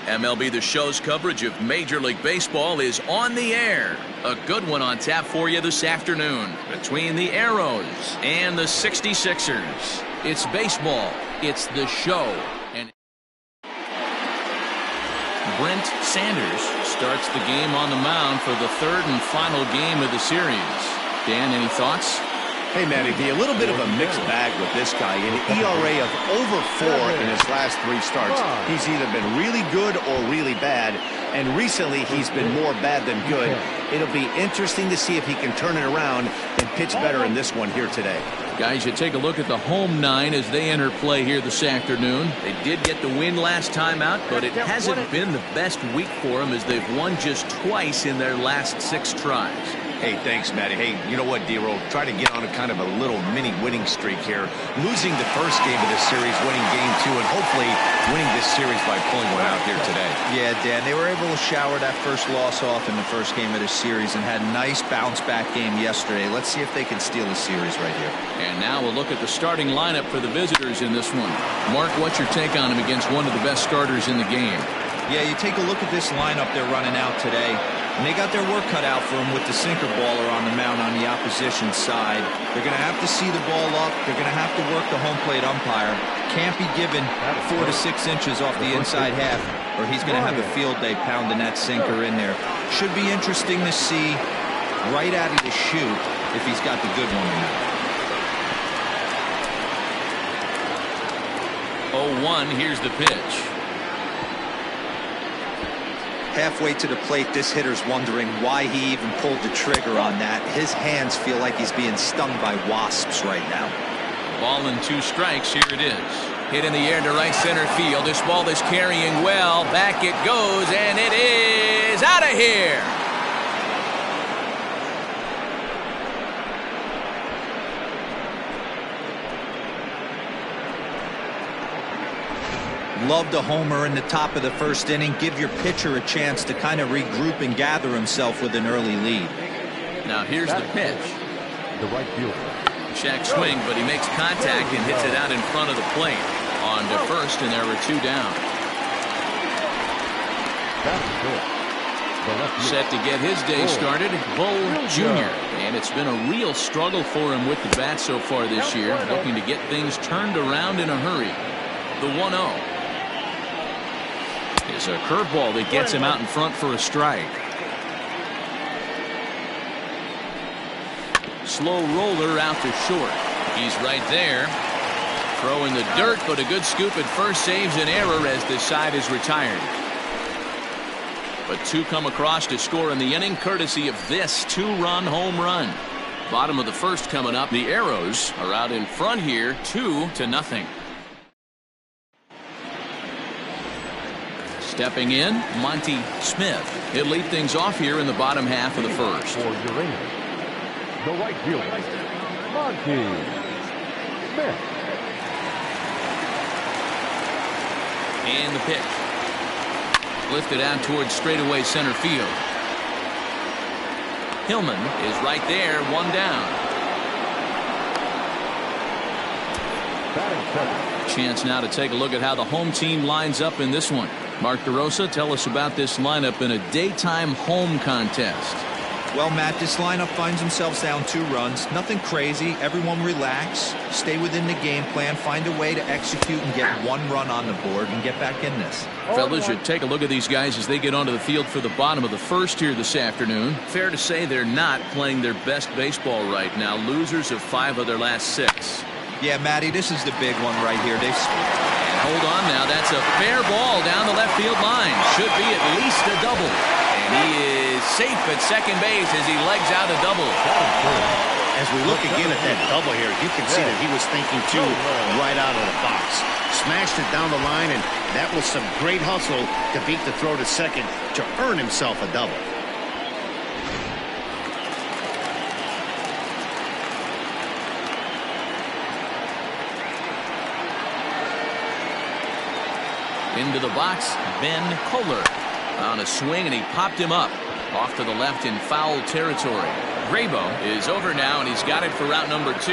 MLB The Show's coverage of Major League Baseball is on the air. A good one on tap for you this afternoon between the Arrows and the 66ers. It's baseball. It's the show. And Brent Sanders starts the game on the mound for the third and final game of the series. Dan, any thoughts? Hey, Matty V, a little bit of a mixed bag with this guy. An ERA of over 4 in his last 3 starts. He's either been really good or really bad, and recently he's been more bad than good. It'll be interesting to see if he can turn it around and pitch better in this one here today. Guys, you take a look at the home 9 as they enter play here this afternoon. They did get the win last time out, but it hasn't been the best week for them as they've won just twice in their last 6 tries. Hey, thanks, Matty. Hey, you know what, D-Roll? Try to get on a kind of a little mini winning streak here. Losing the first game of this series, winning game 2, and hopefully winning this series by pulling one out here today. Yeah, Dan, they were able to shower that first loss off in the first game of this series and had a nice bounce-back game yesterday. Let's see if they can steal the series right here. And now we'll look at the starting lineup for the visitors in this one. Mark, what's your take on him against one of the best starters in the game? Yeah, you take a look at this lineup they're running out today, and they got their work cut out for them with the sinker baller on the mound on the opposition side. They're going to have to see the ball up. They're going to have to work the home plate umpire. Can't be given 4 to 6 inches off the inside half, or he's going to have a field day pounding that sinker in there. Should be interesting to see right out of the chute if he's got the good one or not. 0-1, here's the pitch. Halfway to the plate, this hitter's wondering why he even pulled the trigger on that. His hands feel like he's being stung by wasps right now. Ball and 2 strikes. Here it is. Hit in the air to right center field. This ball is carrying well. Back it goes, and it is out of here. Love the homer in the top of the first inning. Give your pitcher a chance to kind of regroup and gather himself with an early lead. Now here's the pitch. The right fielder. Check swing, but he makes contact and hits it out in front of the plate. On to first, and there were 2 down. Set to get his day started, Bull Jr. And it's been a real struggle for him with the bat so far this year, looking to get things turned around in a hurry. The 1-0. Is a curveball that gets him out in front for a strike. Slow roller out to short. He's right there. Throw in the dirt, but a good scoop at first saves an error as this side is retired. But 2 come across to score in the inning, courtesy of this 2-run home run. Bottom of the first coming up. The Arrows are out in front here, 2-0. Stepping in, Monty Smith. He'll lead things off here in the bottom half of the first. For Uranium, the right fielder, Monty Smith. And the pitch. Lifted out towards straightaway center field. Hillman is right there, 1 down. Chance now to take a look at how the home team lines up in this one. Mark DeRosa, tell us about this lineup in a daytime home contest. Well, Matt, this lineup finds themselves down 2 runs. Nothing crazy. Everyone relax. Stay within the game plan. Find a way to execute and get 1 run on the board and get back in this. Fellas, you take a look at these guys as they get onto the field for the bottom of the first here this afternoon. Fair to say they're not playing their best baseball right now. Losers of 5 of their last 6. Yeah, Matty, this is the big one right here. And hold on now. That's a fair ball down the left field line. Should be at least a double. And he is safe at second base as he legs out a double. As we look again at that double here, you can see that he was thinking too right out of the box. Smashed it down the line, and that was some great hustle to beat the throw to second to earn himself a double. Into the box, Ben Kohler on a swing, and he popped him up off to the left in foul territory. Grabo is over now, and he's got it for route number 2.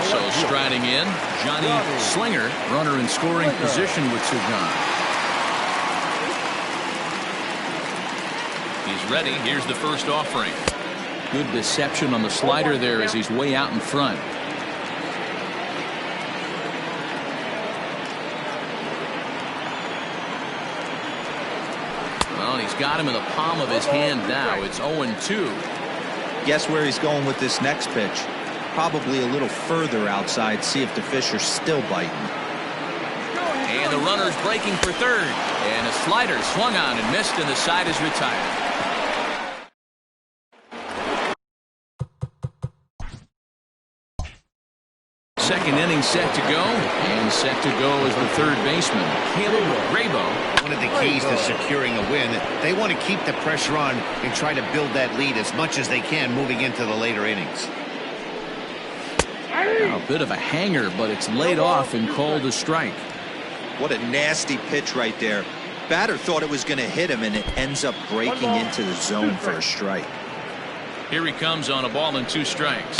So striding in, Johnny Slinger, runner in scoring position with two gone. He's ready. Here's the first offering. Good deception on the slider there as he's way out in front. Well, he's got him in the palm of his hand now. It's 0-2. Guess where he's going with this next pitch? Probably a little further outside. See if the fish are still biting. And the runner's breaking for third. And a slider swung on and missed, and the side is retired. Second inning set to go, and set to go is the third baseman, Caleb Grabo. One of the keys to securing a win, they want to keep the pressure on and try to build that lead as much as they can moving into the later innings. A bit of a hanger, but it's laid off and called a strike. What a nasty pitch right there. Batter thought it was going to hit him, and it ends up breaking into the zone for a strike. Here he comes on a ball and two strikes.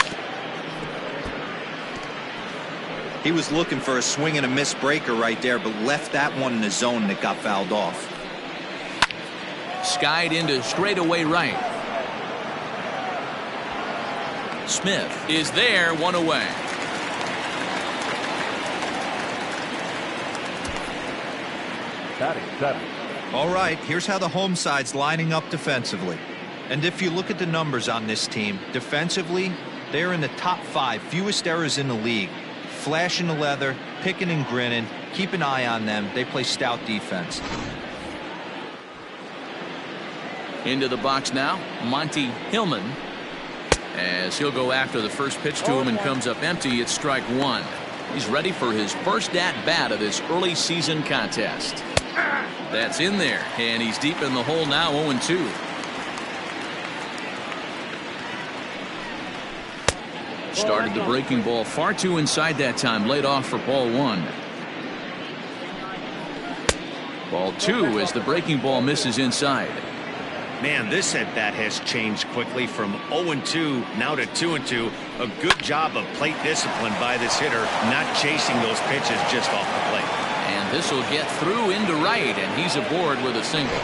He was looking for a swing and a miss breaker right there, but left that one in the zone that got fouled off. Skied into straightaway right. Smith is there, one away. Batting seven. All right, here's how the home side's lining up defensively. And if you look at the numbers on this team, defensively, they're in the top 5 fewest errors in the league. Flashing the leather, picking and grinning. Keep an eye on them. They play stout defense. Into the box now, Monty Hillman. As he'll go after the first pitch to him and comes up empty, it's strike one. He's ready for his first at-bat of this early season contest. That's in there, and he's deep in the hole now, 0-2. Started the breaking ball far too inside that time, laid off for ball one. Ball two as the breaking ball misses inside. Man, this at-bat has changed quickly from 0-2 now to 2-2. A good job of plate discipline by this hitter, not chasing those pitches just off the plate. And this will get through into right, and he's aboard with a single.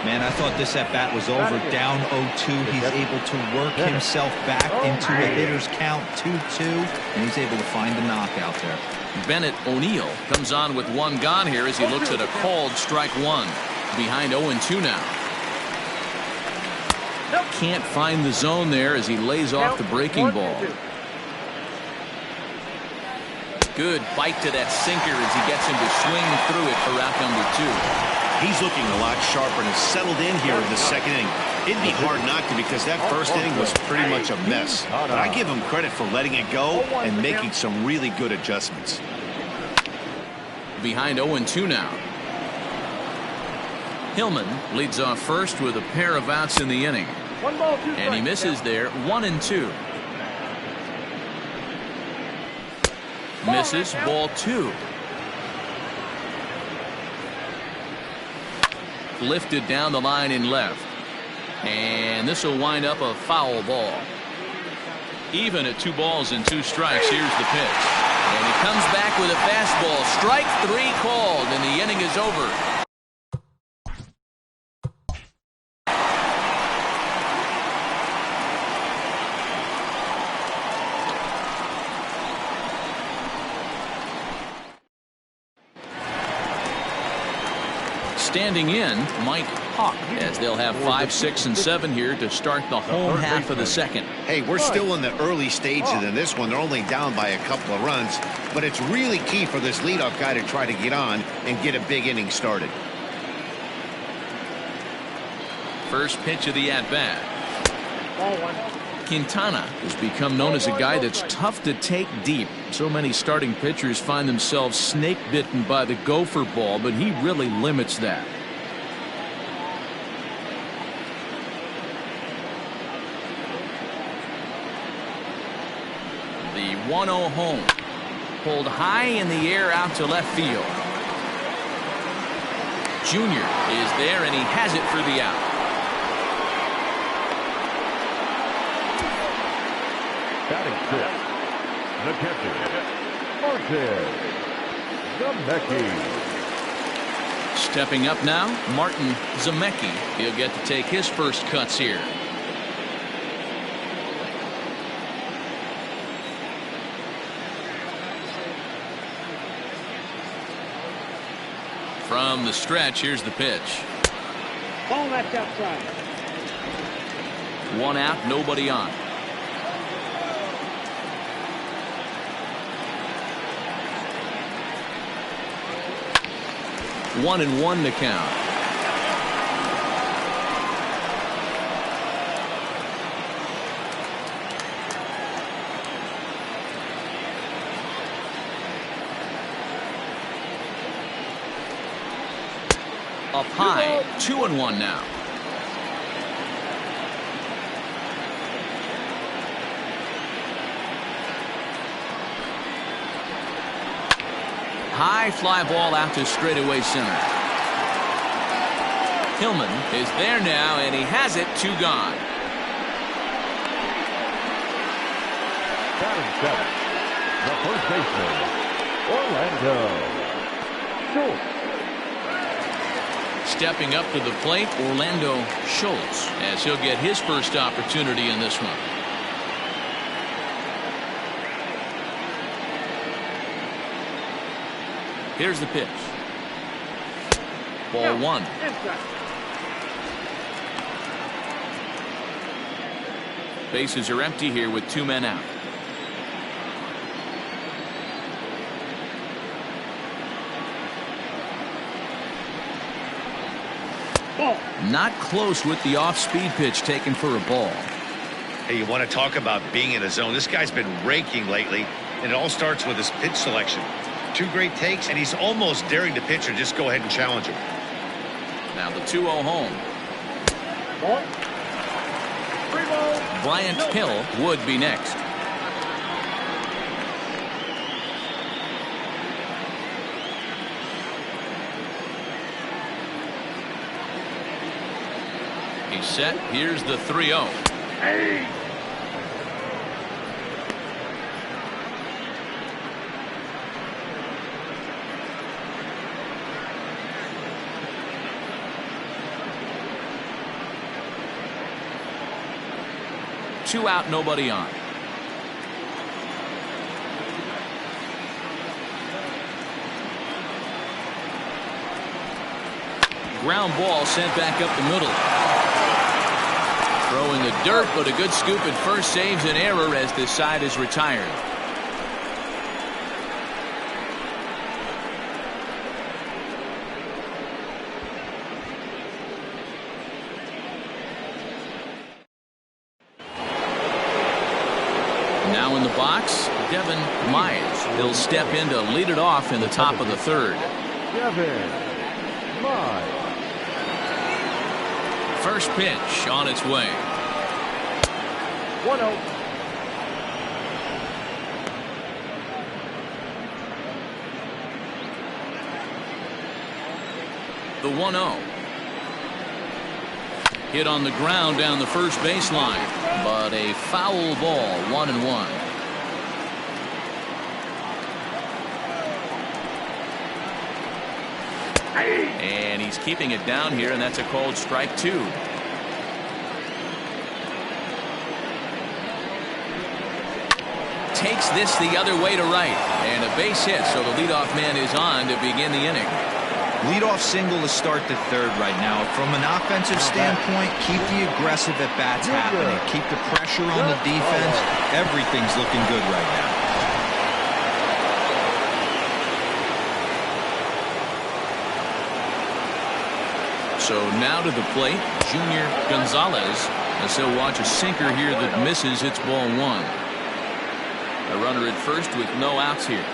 Man, I thought this at-bat was over. Down 0-2. He's able to work himself back into a hitter's count 2-2, and he's able to find the knockout there. Bennett O'Neill comes on with one gone here as he looks at a called strike one. Behind 0-2 now. Can't find the zone there as he lays off the breaking ball. Good bite to that sinker as he gets him to swing through it for out number two. He's looking a lot sharper and has settled in here in the second inning. It'd be hard not to because that first inning was pretty much a mess. But I give him credit for letting it go and making some really good adjustments. Behind 0-2 now. Hillman leads off first with a pair of outs in the inning. And he misses there, 1-2. Misses, ball two. Lifted down the line in left. And this will wind up a foul ball. Even at 2 balls and 2 strikes, here's the pitch. And he comes back with a fastball. Strike 3 called, and the inning is over. Standing in, Mike Hawk, as they'll have 5, 6, and 7 here to start the home half of the second. Hey, we're still in the early stages in this one. They're only down by a couple of runs, but it's really key for this leadoff guy to try to get on and get a big inning started. First pitch of the at-bat. Quintana has become known as a guy that's tough to take deep. So many starting pitchers find themselves snake bitten by the gopher ball, but he really limits that. The 1-0 home. Pulled high in the air out to left field. Junior is there, and he has it for the out. Batting 6. The catcher, Martin Zemecki. Stepping up now, Martin Zemecki. He'll get to take his first cuts here. From the stretch, here's the pitch. Ball that's outside. 1 out, nobody on. One and one to count. Up high, 2-1 now. High fly ball out to straightaway center. Hillman is there now, and he has it. 2 gone. Batting seventh, the first baseman, Orlando Schultz. Stepping up to the plate, Orlando Schultz, as he'll get his first opportunity in this one. Here's the pitch. Ball 1. Bases are empty here with 2 men out. Ball. Not close with the off-speed pitch taken for a ball. Hey, you want to talk about being in a zone? This guy's been raking lately, and it all starts with his pitch selection. 2 great takes, and he's almost daring the pitcher just go ahead and challenge him. Now the 2-0 home. Ball. 3 balls. Bryant Hill would be next. He's set. Here's the 3-0. Hey. Two out, nobody on. Ground ball sent back up the middle. Throwing the dirt, but a good scoop at first saves an error as this side is retired. Now in the box, Devin Myers. He'll step in to lead it off in the top of the 3rd. Devin Myers. First pitch on its way. 1-0. The 1-0. Hit on the ground down the first baseline, but a foul ball. 1-1. And he's keeping it down here, and that's a called strike 2. Takes this the other way to right, and a base hit, so the leadoff man is on to begin the inning. Leadoff single to start the 3rd right now. From an offensive standpoint, keep the aggressive at-bats happening. Keep the pressure on the defense. Everything's looking good right now. So now to the plate, Junior Gonzalez, as he'll watch a sinker here that misses. It's ball 1. A runner at first with no outs here.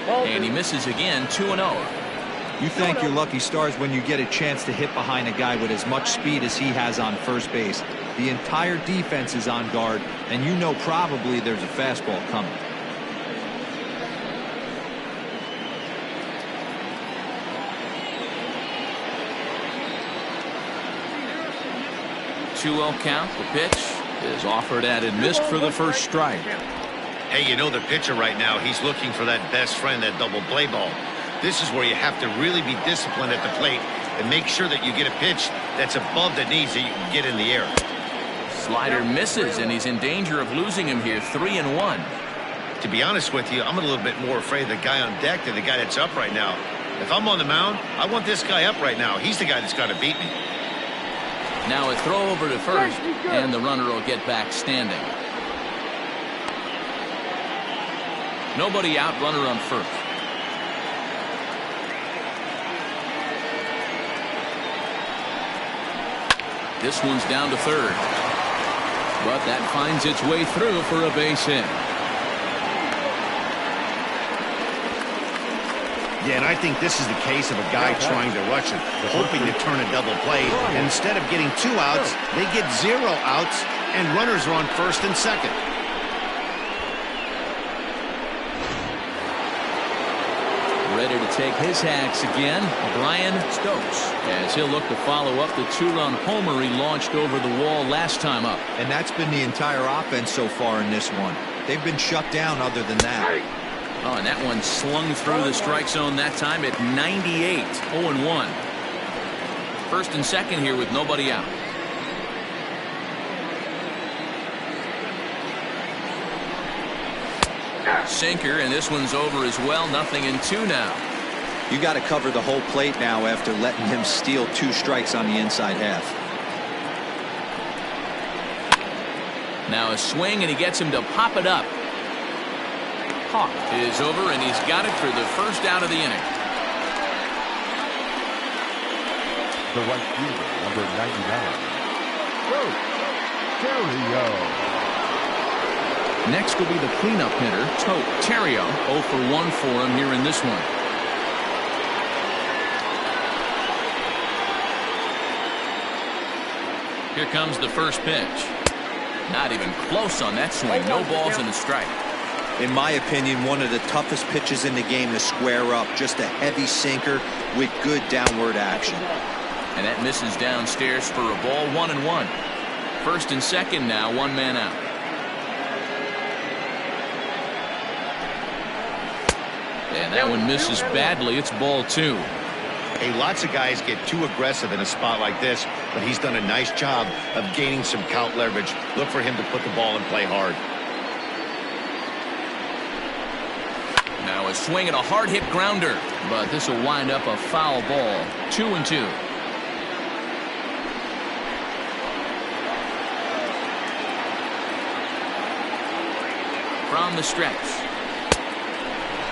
And he misses again. 2-0. You thank your lucky stars when you get a chance to hit behind a guy with as much speed as he has on first base. The entire defense is on guard, and you know probably there's a fastball coming. 2-0 count. The pitch is offered at and missed for the first strike. Hey, you know the pitcher right now, he's looking for that best friend, that double play ball. This is where you have to really be disciplined at the plate and make sure that you get a pitch that's above the knees that you can get in the air. Slider misses, and he's in danger of losing him here. 3-1. To be honest with you, I'm a little bit more afraid of the guy on deck than the guy that's up right now. If I'm on the mound, I want this guy up right now. He's the guy that's got to beat me. Now a throw over to first, and the runner will get back standing. Nobody out, runner on first. This one's down to third. But that finds its way through for a base hit. Yeah, and I think this is the case of a guy trying to rush it, hoping to turn a double play. And instead of getting 2 outs, they get 0 outs, and runners are on first and second. Ready to take his hacks again, Brian Stokes, as he'll look to follow up the 2-run homer he launched over the wall last time up. And that's been the entire offense so far in this one. They've been shut down other than that. Oh, and that one slung through the strike zone that time at 98. 0-1. First and second here with nobody out. Sinker, and this one's over as well. 0-2 now. You got to cover the whole plate now after letting him steal 2 strikes on the inside half. Now a swing, and he gets him to pop it up. Hawk is over, and he's got it for the first out of the inning. The right fielder, number 99. Terrio. Next will be the cleanup hitter, Terrio. 0 for 1 for him here in this one. Here comes the first pitch. Not even close on that swing. No balls and a strike. In my opinion, one of the toughest pitches in the game to square up. Just a heavy sinker with good downward action. And that misses downstairs for a ball. 1-1. First and second now, 1 man out. And that one misses badly. It's ball 2. Hey, lots of guys get too aggressive in a spot like this, but he's done a nice job of gaining some count leverage. Look for him to put the ball and play hard. Now a swing and a hard hit grounder, but this will wind up a foul ball. 2-2. From the stretch.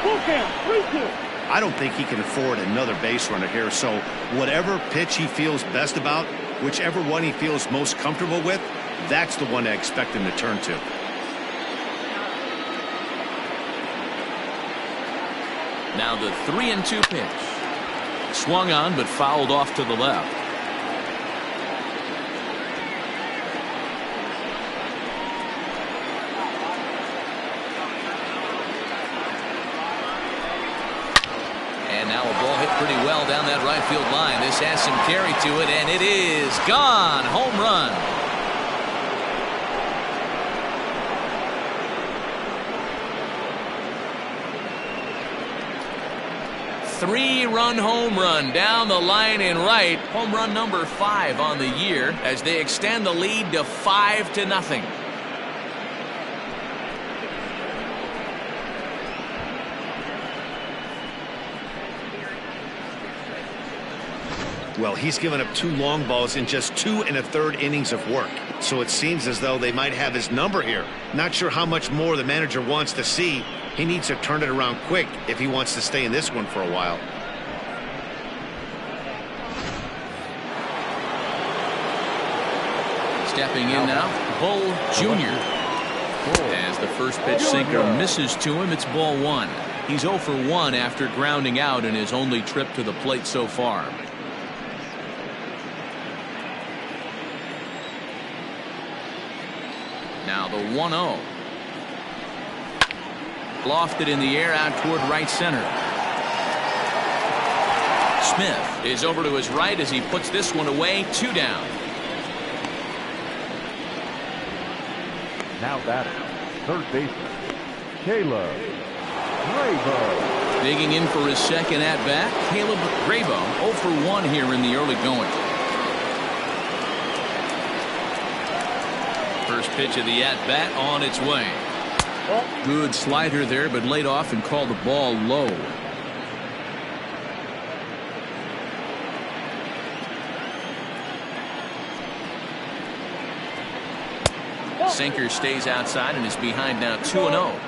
Full count, 3-2. I don't think he can afford another base runner here, so whatever pitch he feels best about, whichever one he feels most comfortable with, that's the one I expect him to turn to. Now the 3-2 pitch. Swung on, but fouled off to the left. And now a ball hit pretty well down that right field line. This has some carry to it, and it is gone. Home run. Three-run home run down the line in right. Home run number 5 on the year as they extend the lead to 5-0. Well, he's given up 2 long balls in just 2 1/3 innings of work. So it seems as though they might have his number here. Not sure how much more the manager wants to see. He needs to turn it around quick if he wants to stay in this one for a while. Stepping in now, Bull Jr. As the first pitch sinker misses to him, it's ball 1. He's 0 for 1 after grounding out in his only trip to the plate so far. Now the 1-0. Lofted in the air out toward right center. Smith is over to his right as he puts this one away. 2 down. Now batting, third baseman, Caleb Grabo. Digging in for his second at-bat, Caleb Grabo, 0 for 1 here in the early going. First pitch of the at-bat on its way. Good slider there, but laid off and called the ball low. Sinker stays outside and is behind now 2-0.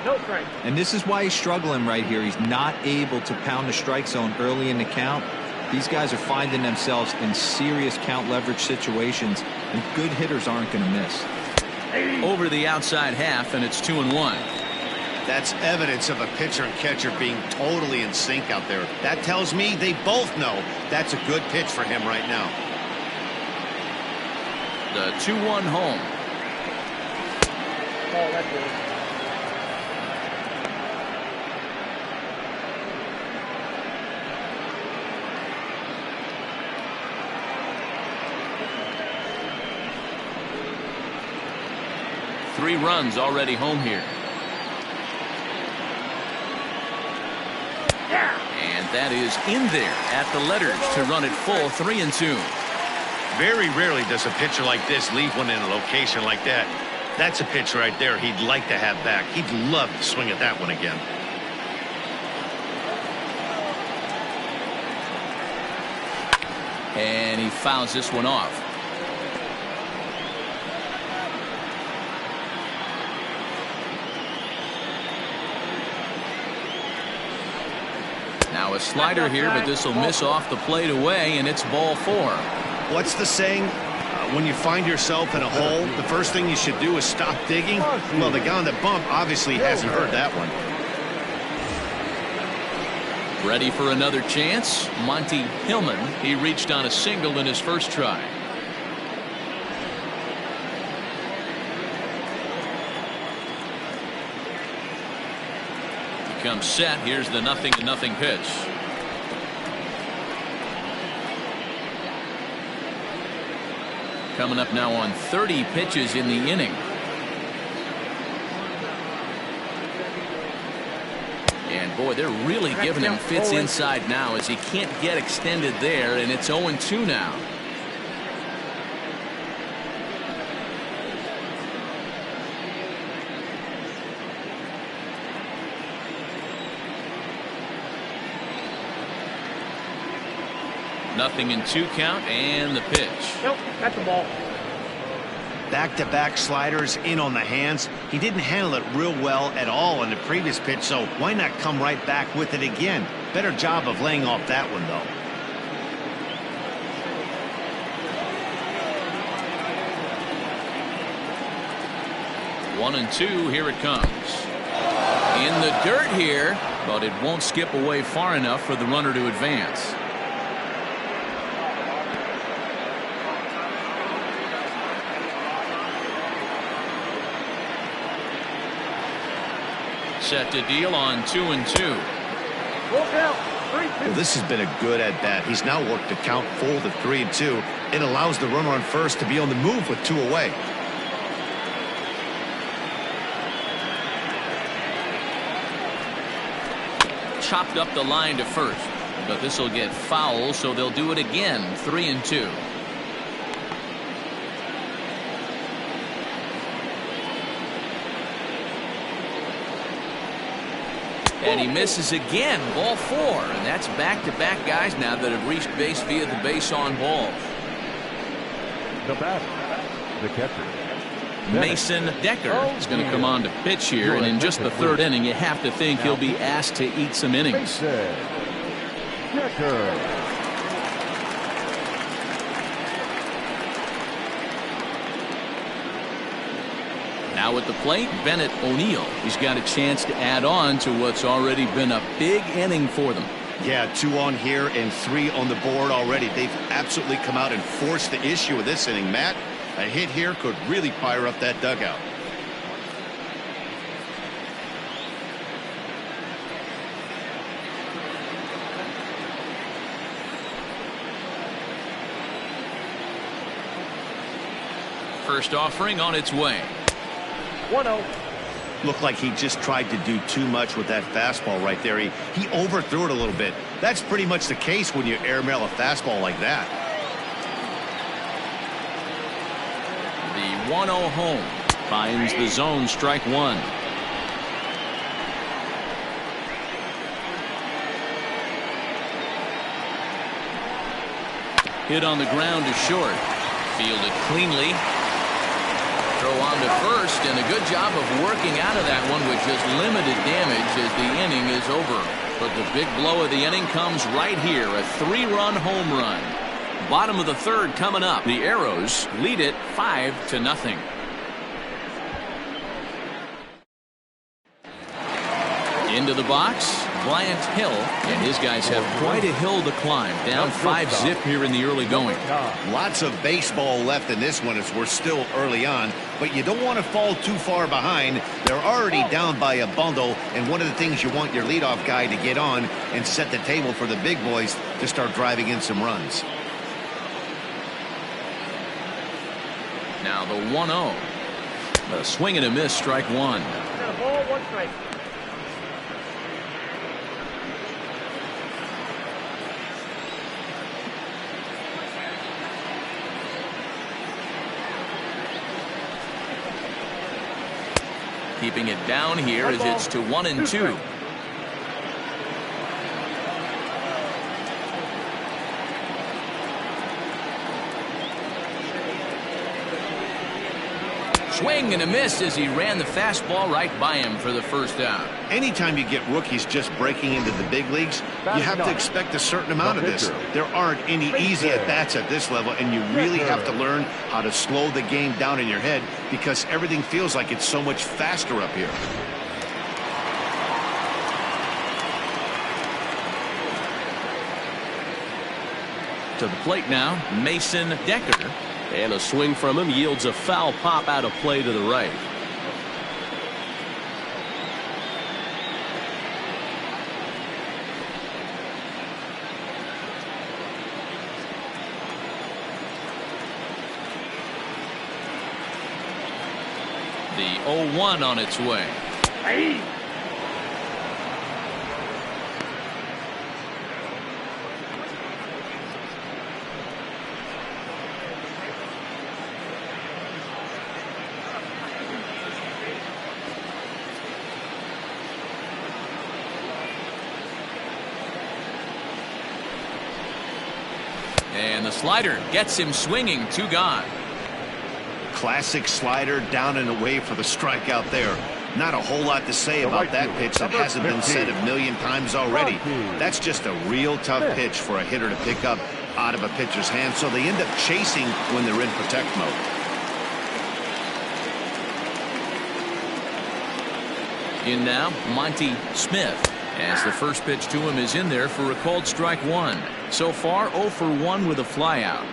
And this is why he's struggling right here. He's not able to pound the strike zone early in the count. These guys are finding themselves in serious count leverage situations, and good hitters aren't going to miss. Over the outside half, and it's 2-1. That's evidence of a pitcher and catcher being totally in sync out there. That tells me they both know that's a good pitch for him right now. The 2-1 home. Oh, that's it. Three runs already home here. And that is in there at the letters to run it full 3-2. Very rarely does a pitcher like this leave one in a location like that. That's a pitch right there he'd like to have back. He'd love to swing at that one again. And he fouls this one off. Now a slider here, but this will miss off the plate away, and it's ball 4. What's the saying? When you find yourself in a hole, the first thing you should do is stop digging. Well, the guy on the bump obviously hasn't heard that one. Ready for another chance? Monty Hillman. He reached on a single in his first try. He comes set. Here's the 0-0 pitch. Coming up now on 30 pitches in the inning. And boy, they're really giving him fits inside now as he can't get extended there, and it's 0-2 now. Nothing in 2 count, and the pitch. Nope, that's a ball. Back-to-back sliders in on the hands. He didn't handle it real well at all in the previous pitch, so why not come right back with it again? Better job of laying off that one, though. 1-2, here it comes. In the dirt here, but it won't skip away far enough for the runner to advance. Set to deal on 2-2. Well, this has been a good at-bat. He's now worked the count full to 3-2. It allows the runner on first to be on the move with 2 away. Chopped up the line to first, but this will get foul, so they'll do it again. 3-2. And he misses again. Ball 4, and that's back-to-back guys now that have reached base via the base on ball. The batter, the catcher, Mason Decker is going to come on to pitch here, and in just the 3rd inning, you have to think he'll be asked to eat some innings. Mason Decker. Now at the plate, Bennett O'Neill. He's got a chance to add on to what's already been a big inning for them. Yeah, 2 on here and 3 on the board already. They've absolutely come out and forced the issue of this inning. Matt, a hit here could really fire up that dugout. First offering on its way. 1-0. Looked like he just tried to do too much with that fastball right there. He overthrew it a little bit. That's pretty much the case when you airmail a fastball like that. The 1-0 home finds the zone, strike one. Hit on the ground to short. Fielded cleanly. Throw on to first, and a good job of working out of that one with just limited damage as the inning is over. But the big blow of the inning comes right here, a 3-run home run. Bottom of the third coming up. The Arrows lead it 5-0. Into the box, Bryant Hill, and his guys have quite a hill to climb. Down 5-0 here in the early going. Lots of baseball left in this one as we're still early on, but you don't want to fall too far behind. They're already down by a bundle, and one of the things you want your leadoff guy to get on and set the table for the big boys to start driving in some runs. Now the 1-0. A swing and a miss, strike one. Ball, 1 strike. Keeping it down here as it's to 1-2. Swing and a miss as he ran the fastball right by him for the first out. Anytime you get rookies just breaking into the big leagues, you have to expect a certain amount of this. There aren't any easy at-bats at this level, and you really have to learn how to slow the game down in your head because everything feels like it's so much faster up here. To the plate now, Mason Decker. And a swing from him yields a foul pop out of play to the right. The 0-1 on its way. Hey. And the slider gets him swinging, 2 gone. Classic slider down and away for the strikeout there. Not a whole lot to say about that pitch that hasn't been said a million times already. That's just a real tough pitch for a hitter to pick up out of a pitcher's hand, so they end up chasing when they're in protect mode. In now, Monty Smith. As the first pitch to him is in there for a called strike one. So far 0 for 1 with a flyout.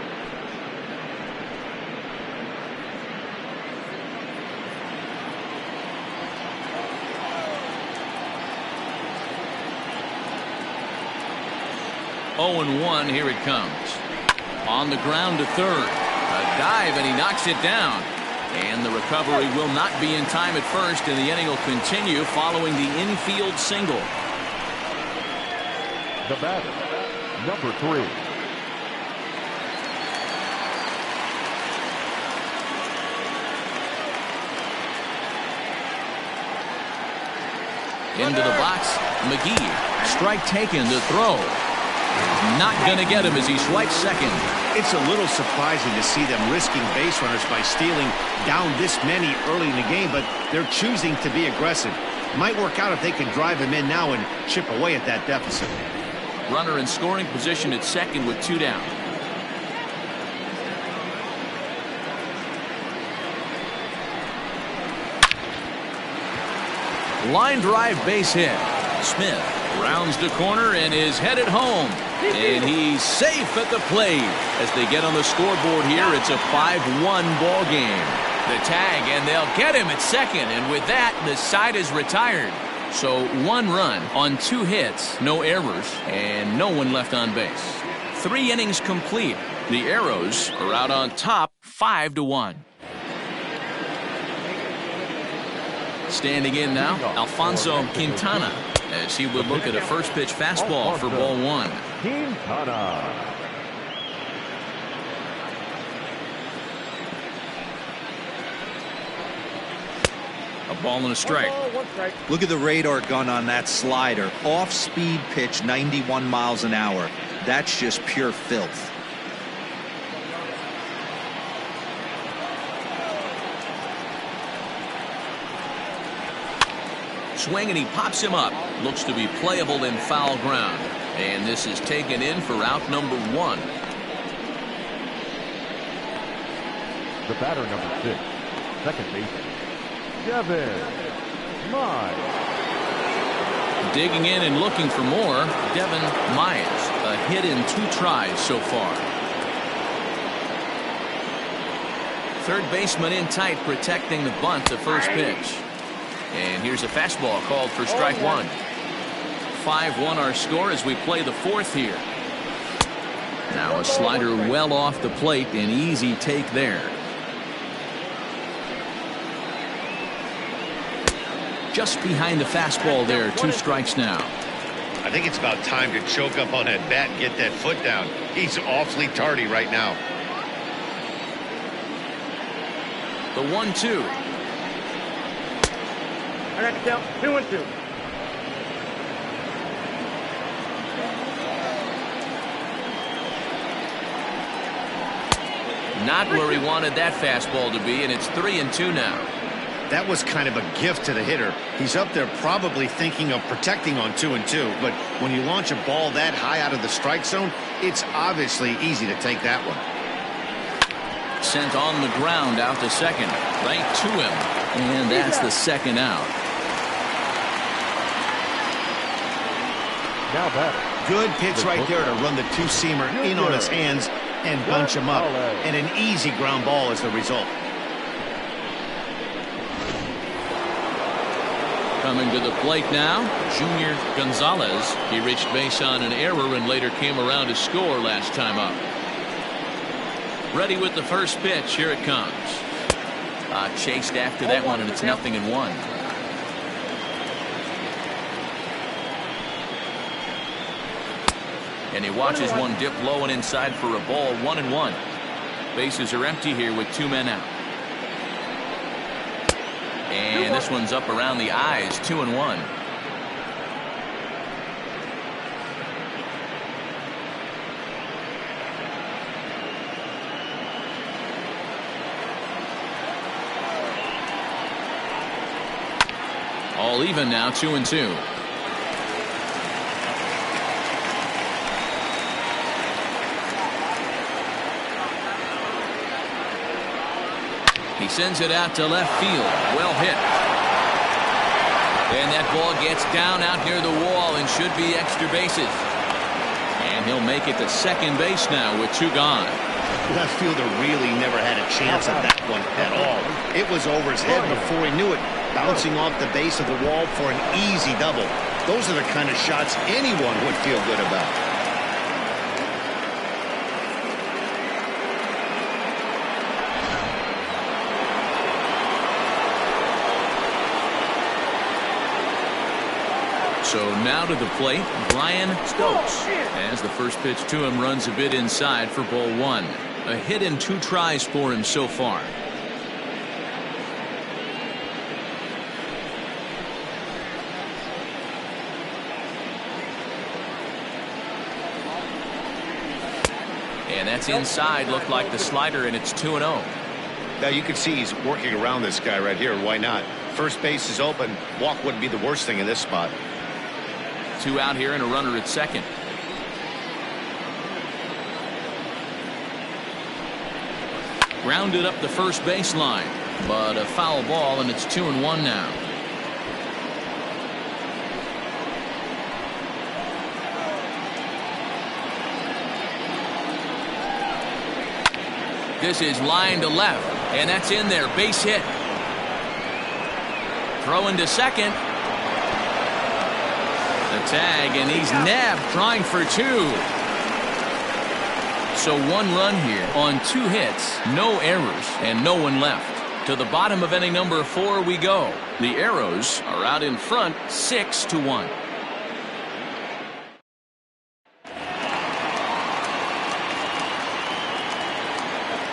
Oh and 1, here it comes. On the ground to third. A dive and he knocks it down. And the recovery will not be in time at first, and the inning will continue following the infield single. The batter, number 3. Into the box, McGee. Strike taken to throw. Not going to get him as he swipes second. It's a little surprising to see them risking base runners by stealing down this many early in the game, but they're choosing to be aggressive. Might work out if they can drive him in now and chip away at that deficit. Runner in scoring position at second with 2 down. Line drive base hit. Smith rounds the corner and is headed home. And he's safe at the plate. As they get on the scoreboard here, it's a 5-1 ball game. The tag, and they'll get him at second. And with that, the side is retired. So 1 run on 2 hits, no errors, and no one left on base. 3 innings complete. The Arrows are out on top 5-1. Standing in now, Alfonso Quintana, as he would look at a first pitch fastball for ball one. Quintana. A ball and a strike. Look at the radar gun on that slider. Off-speed pitch, 91 miles an hour. That's just pure filth. Swing, and he pops him up. Looks to be playable in foul ground. And this is taken in for out number one. The batter, number 6, second baseman, Devin Mize. Digging in and looking for more, Devin Mize. A hit in 2 tries so far. Third baseman in tight, protecting the bunt to first pitch. And here's a fastball called for strike one. 5-1 our score as we play the fourth here. Now a slider well off the plate, an easy take there. Just behind the fastball there, 2 strikes now. I think it's about time to choke up on that bat and get that foot down. He's awfully tardy right now. The 1-2. I got to count 2-2. Not where he wanted that fastball to be, and it's 3-2 now. That was kind of a gift to the hitter. He's up there probably thinking of protecting on 2-2, but when you launch a ball that high out of the strike zone, it's obviously easy to take that one. Sent on the ground out to second, right to him, and that's the second out. Now batter. Good pitch right there to run the 2-seamer in on his hands and bunch him up, and an easy ground ball is the result. Coming to the plate now, Junior Gonzalez. He reached base on an error and later came around to score last time up. Ready with the first pitch. Here it comes. Chased after that one, and it's 0-1. And he watches one dip low and inside for a ball. 1-1. Bases are empty here with 2 men out. And this one's up around the eyes. 2-1. All even now. 2-2. He sends it out to left field. Well hit. And that ball gets down out near the wall and should be extra bases. And he'll make it to second base now with 2 gone. Left fielder really never had a chance at that one at all. It was over his head before he knew it, bouncing off the base of the wall for an easy double. Those are the kind of shots anyone would feel good about. So now to the plate, Brian Stokes. As the first pitch to him runs a bit inside for ball 1. A hit in 2 tries for him so far. And that's inside. Looked like the slider, and it's 2-0. Now you can see he's working around this guy right here. Why not? First base is open. Walk wouldn't be the worst thing in this spot. 2 out here and a runner at second. Grounded up the first baseline, but a foul ball, and it's 2-1 now. This is line to left, and that's in there. Base hit. Throwing to second. The tag, and he's nabbed, trying for 2. So 1 run here on 2 hits, no errors, and no one left. To the bottom of inning number 4 we go. The Arrows are out in front 6-1.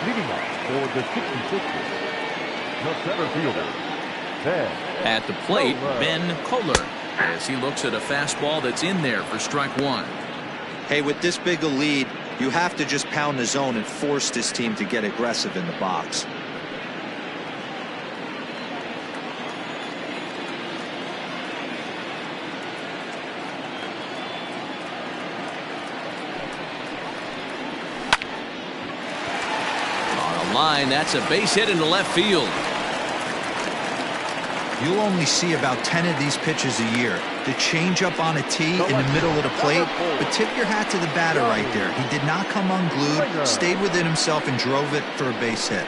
Leading off for the 66ers, the center fielder, Ben. At the plate, Kohler. Ben Kohler, as he looks at a fastball that's in there for strike 1. Hey, with this big a lead, you have to just pound the zone and force this team to get aggressive in the box. Line, that's a base hit into left field. You'll only see about 10 of these pitches a year. The changeup on a tee in the middle of the plate, but tip your hat to the batter right there. He did not come unglued, stayed within himself, and drove it for a base hit.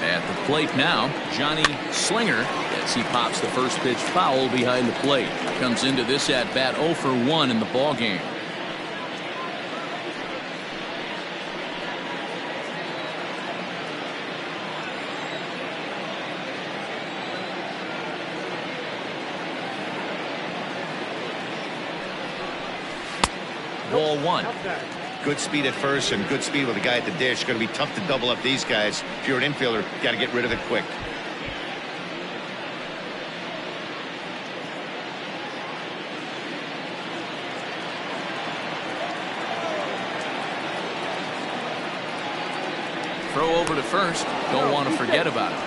At the plate now, Johnny Slinger, as he pops the first pitch foul behind the plate. Comes into this at bat 0 for 1 in the ball game. Ball 1. Good speed at first and good speed with the guy at the dish. Going to be tough to double up these guys. If you're an infielder, you got to get rid of it quick. Throw over to first. Don't want to forget about it.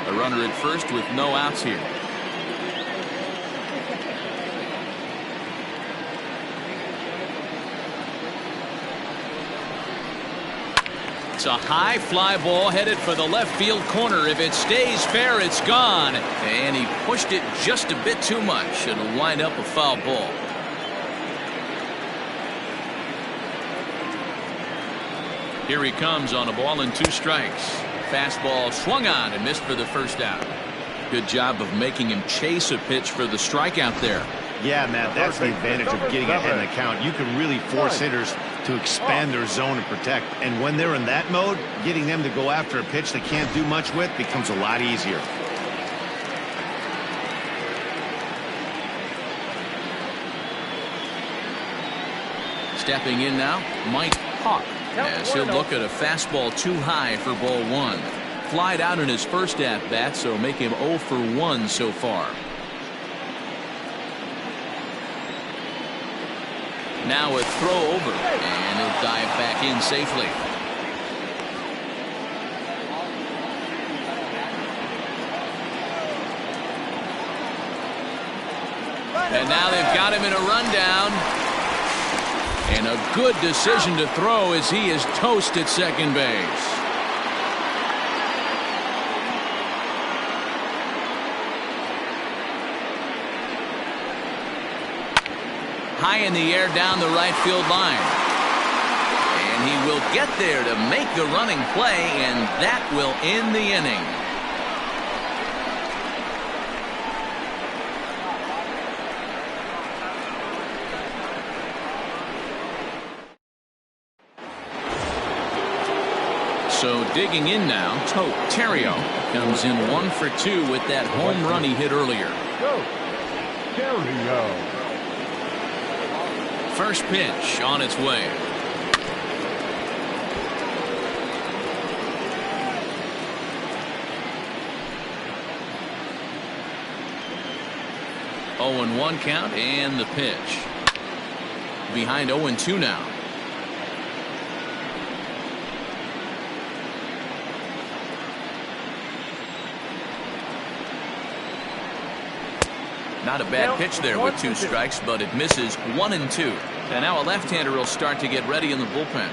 A runner at first with no outs here. It's a high fly ball headed for the left field corner. If it stays fair, it's gone. And he pushed it just a bit too much. It'll wind up a foul ball. Here he comes on a ball and 2 strikes. Fastball swung on and missed for the first out. Good job of making him chase a pitch for the strikeout there. Yeah, Matt, that's the advantage of getting ahead in the count. You can really force hitters to expand their zone and protect. And when they're in that mode, getting them to go after a pitch they can't do much with becomes a lot easier. Stepping in now, Mike Hawk, as he'll look at a fastball too high for ball 1. Flied out in his first at-bat, so make him 0 for 1 so far. Now a throw over, and he'll dive back in safely. And now they've got him in a rundown. And a good decision to throw as he is toast at second base. High in the air down the right field line. And he will get there to make the running play, and that will end the inning. So digging in now, Terrio comes in 1 for 2 with that home run he hit earlier. Terrio. First pitch on its way. Oh and 1 count, and the pitch. Behind 0 and 2 now. Not a bad pitch there with 2 strikes, but it misses 1 and 2. And now a left-hander will start to get ready in the bullpen.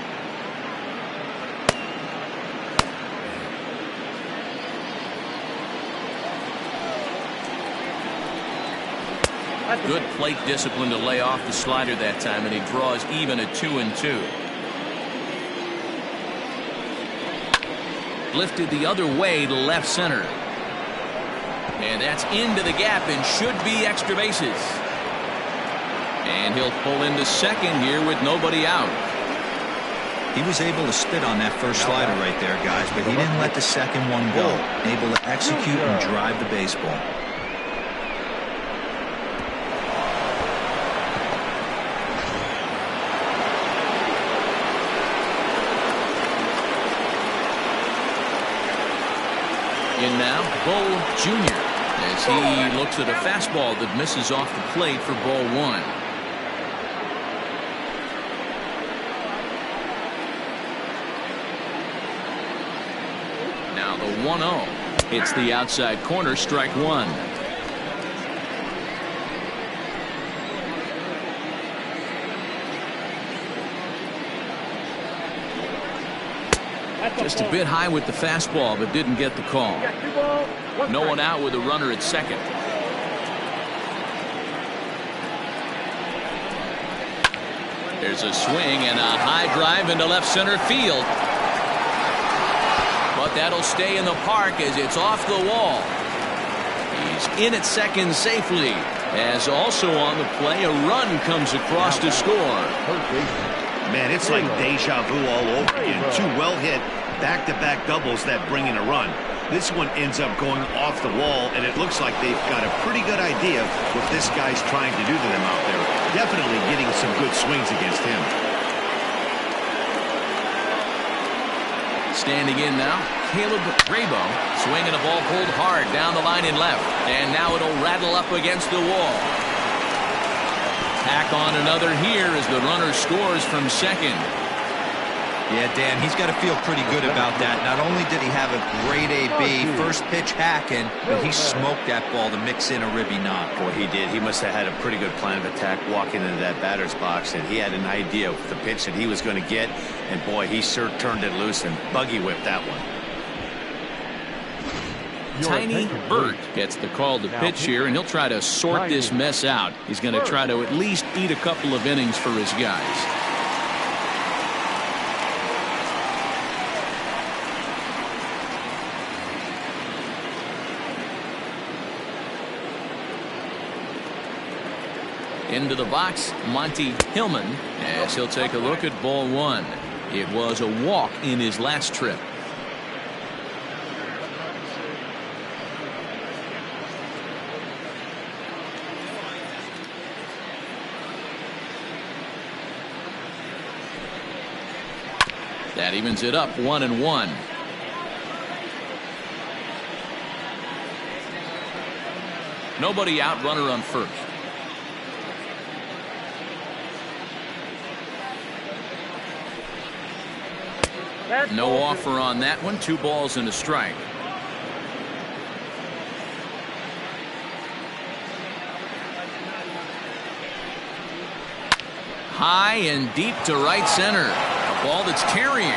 Good plate discipline to lay off the slider that time, and he draws even at 2 and 2. Lifted the other way to left center. And that's into the gap and should be extra bases. And he'll pull into second here with nobody out. He was able to spit on that first slider right there, guys, but he didn't let the second one go. Able to execute and drive the baseball. In now, Bull Jr. as he looks at a fastball that misses off the plate for ball one. Now the 1-0. It's the outside corner, strike one. Just a bit high with the fastball, but didn't get the call. No one out with a runner at second. There's a swing and a high drive into left center field. But that'll stay in the park as it's off the wall. He's in at second safely, as also on the play a run comes across to score. Man, it's like deja vu all over again. Two well-hit back-to-back doubles that bring in a run. This one ends up going off the wall, and it looks like they've got a pretty good idea what this guy's trying to do to them out there. Definitely getting some good swings against him. Standing in now, Caleb Rabo swinging a ball pulled hard down the line in left, and now it'll rattle up against the wall. Tack on another here as the runner scores from second. Yeah, Dan, he's got to feel pretty good about that. Not only did he have a great AB, first pitch hacking, but he smoked that ball to mix in a ribby knock. Boy, he did. He must have had a pretty good plan of attack walking into that batter's box, and he had an idea of the pitch that he was going to get, and boy, he sure turned it loose and buggy whipped that one. Tiny Burt gets the call to pitch here, and he'll try to sort this mess out. He's going to try to at least eat a couple of innings for his guys. Into the box, Monty Hillman, as he'll take a look at ball one. It was a walk in his last trip. That evens it up 1-1. Nobody out, runner on first. No offer on that one. 2 balls and a strike. High and deep to right center. A ball that's carrying.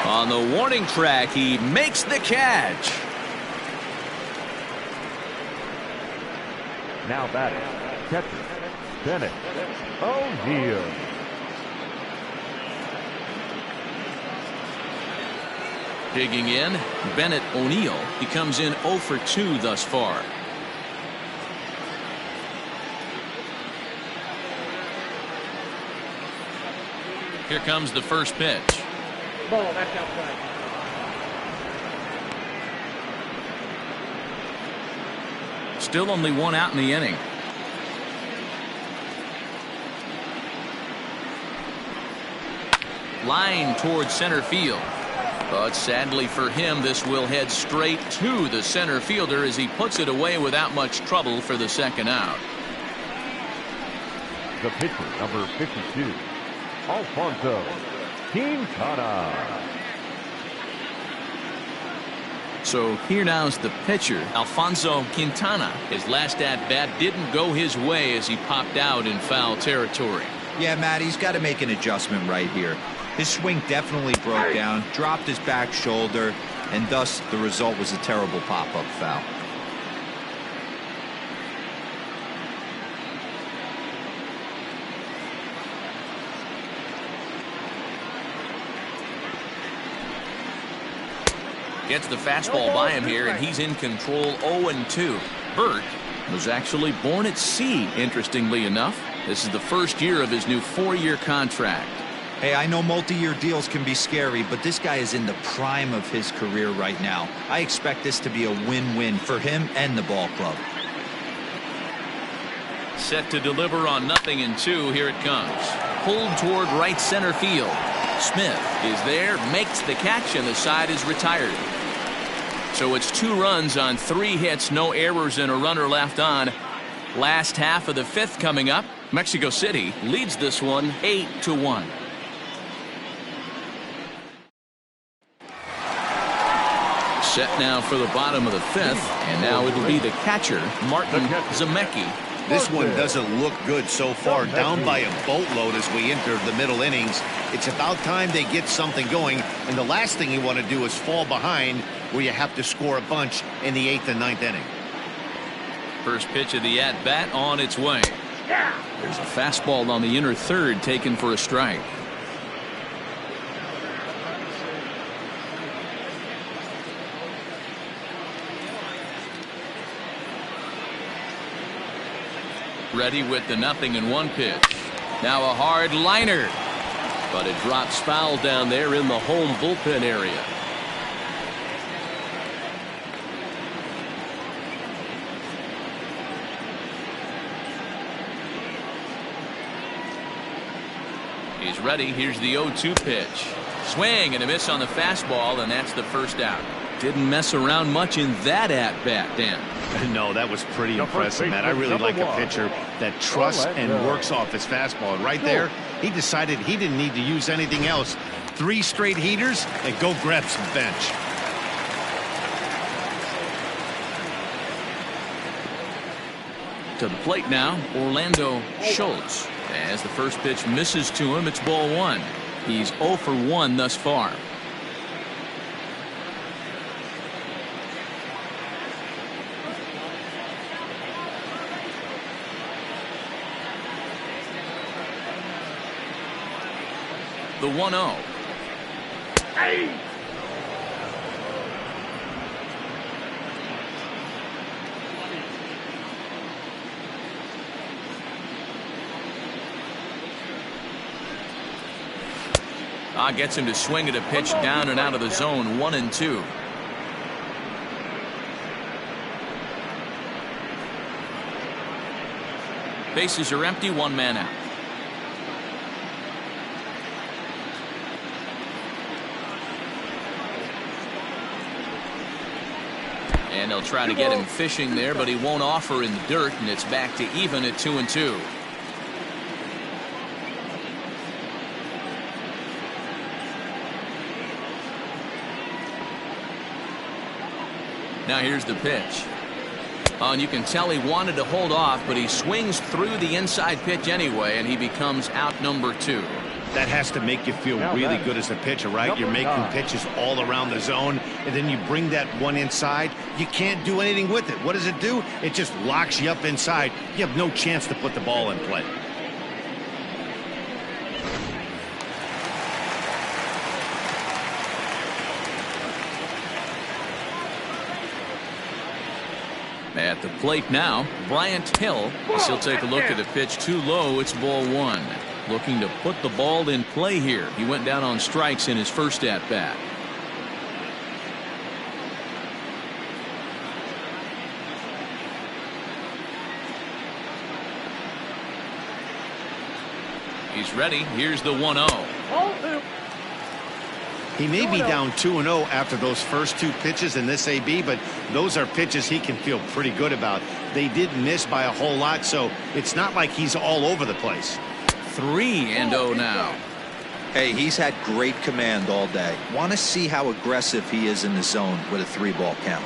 On the warning track, he makes the catch. Now batting, catcher, Bennett O'Neill. Digging in, Bennett O'Neill. He comes in 0 for 2 thus far. Here comes the first pitch. Ball, that's outside. Still only 1 out in the inning. Line towards center field. But sadly for him, this will head straight to the center fielder as he puts it away without much trouble for the second out. The pitcher, number 52, Alfonso Quintana. So here now's the pitcher, Alfonso Quintana. His last at-bat didn't go his way as he popped out in foul territory. Yeah, Matt, he's got to make an adjustment right here. His swing definitely broke down, dropped his back shoulder, and thus the result was a terrible pop-up foul. Gets the fastball by him here, and he's in control 0-2. Burt was actually born at sea, interestingly enough. This is the first year of his new 4-year contract. Hey, I know multi-year deals can be scary, but this guy is in the prime of his career right now. I expect this to be a win-win for him and the ball club. Set to deliver on 0-2. Here it comes. Pulled toward right center field. Smith is there, makes the catch, and the side is retired. So it's 2 runs on 3 hits, no errors, and a runner left on. Last half of the 5th coming up. Mexico City leads this one 8-1. Set now for the bottom of the 5th, and now it'll be the catcher, Martin Zemecki. This one doesn't look good so far. Down by a boatload as we enter the middle innings. It's about time they get something going, and the last thing you want to do is fall behind where you have to score a bunch in the 8th and 9th inning. First pitch of the at-bat on its way. There's a fastball on the inner third taken for a strike. Ready with the 0-1 pitch. Now a hard liner, but it drops foul down there in the home bullpen area. He's ready. Here's the 0-2 pitch. Swing and a miss on the fastball, and that's the first out. Didn't mess around much in that at-bat, Dan. No, that was pretty impressive, man. I really like a pitcher that trusts and works off his fastball. And right there, he decided he didn't need to use anything else. 3 straight heaters and go grab some bench. To the plate now, Orlando Schultz. As the first pitch misses to him, it's ball 1. He's 0 for 1 thus far. The 1-0. Gets him to swing at a pitch down and out of the zone. 1-2. Bases are empty. 1 man out. And they'll try to get him fishing there, but he won't offer in the dirt, and it's back to even at 2-2. Now here's the pitch. And you can tell he wanted to hold off, but he swings through the inside pitch anyway, and he becomes out number 2. That has to make you feel really good as a pitcher, right? You're making pitches all around the zone, and then you bring that one inside. You can't do anything with it. What does it do? It just locks you up inside. You have no chance to put the ball in play. At the plate now, Bryant Hill. He'll take a look at the pitch too low. It's ball 1. Looking to put the ball in play here. He went down on strikes in his first at bat. He's ready. Here's the 1-0. He may be down 2-0 after those first 2 pitches in this AB, but those are pitches he can feel pretty good about. They did miss by a whole lot, so it's not like he's all over the place. 3-0 now. Hey, he's had great command all day. Want to see how aggressive he is in the zone with a 3-ball count.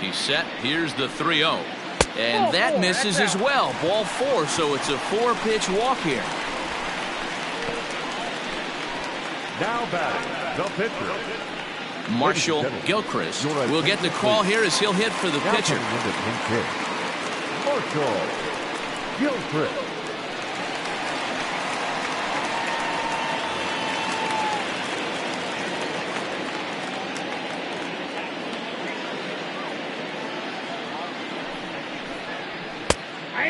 He's set. Here's the 3-0. And that misses as well. Ball 4, so it's a 4-pitch walk here. Now batting, the pitcher. Marshall Gilchrist will get the call here as he'll hit for the pitcher. Marshall Gilchrist.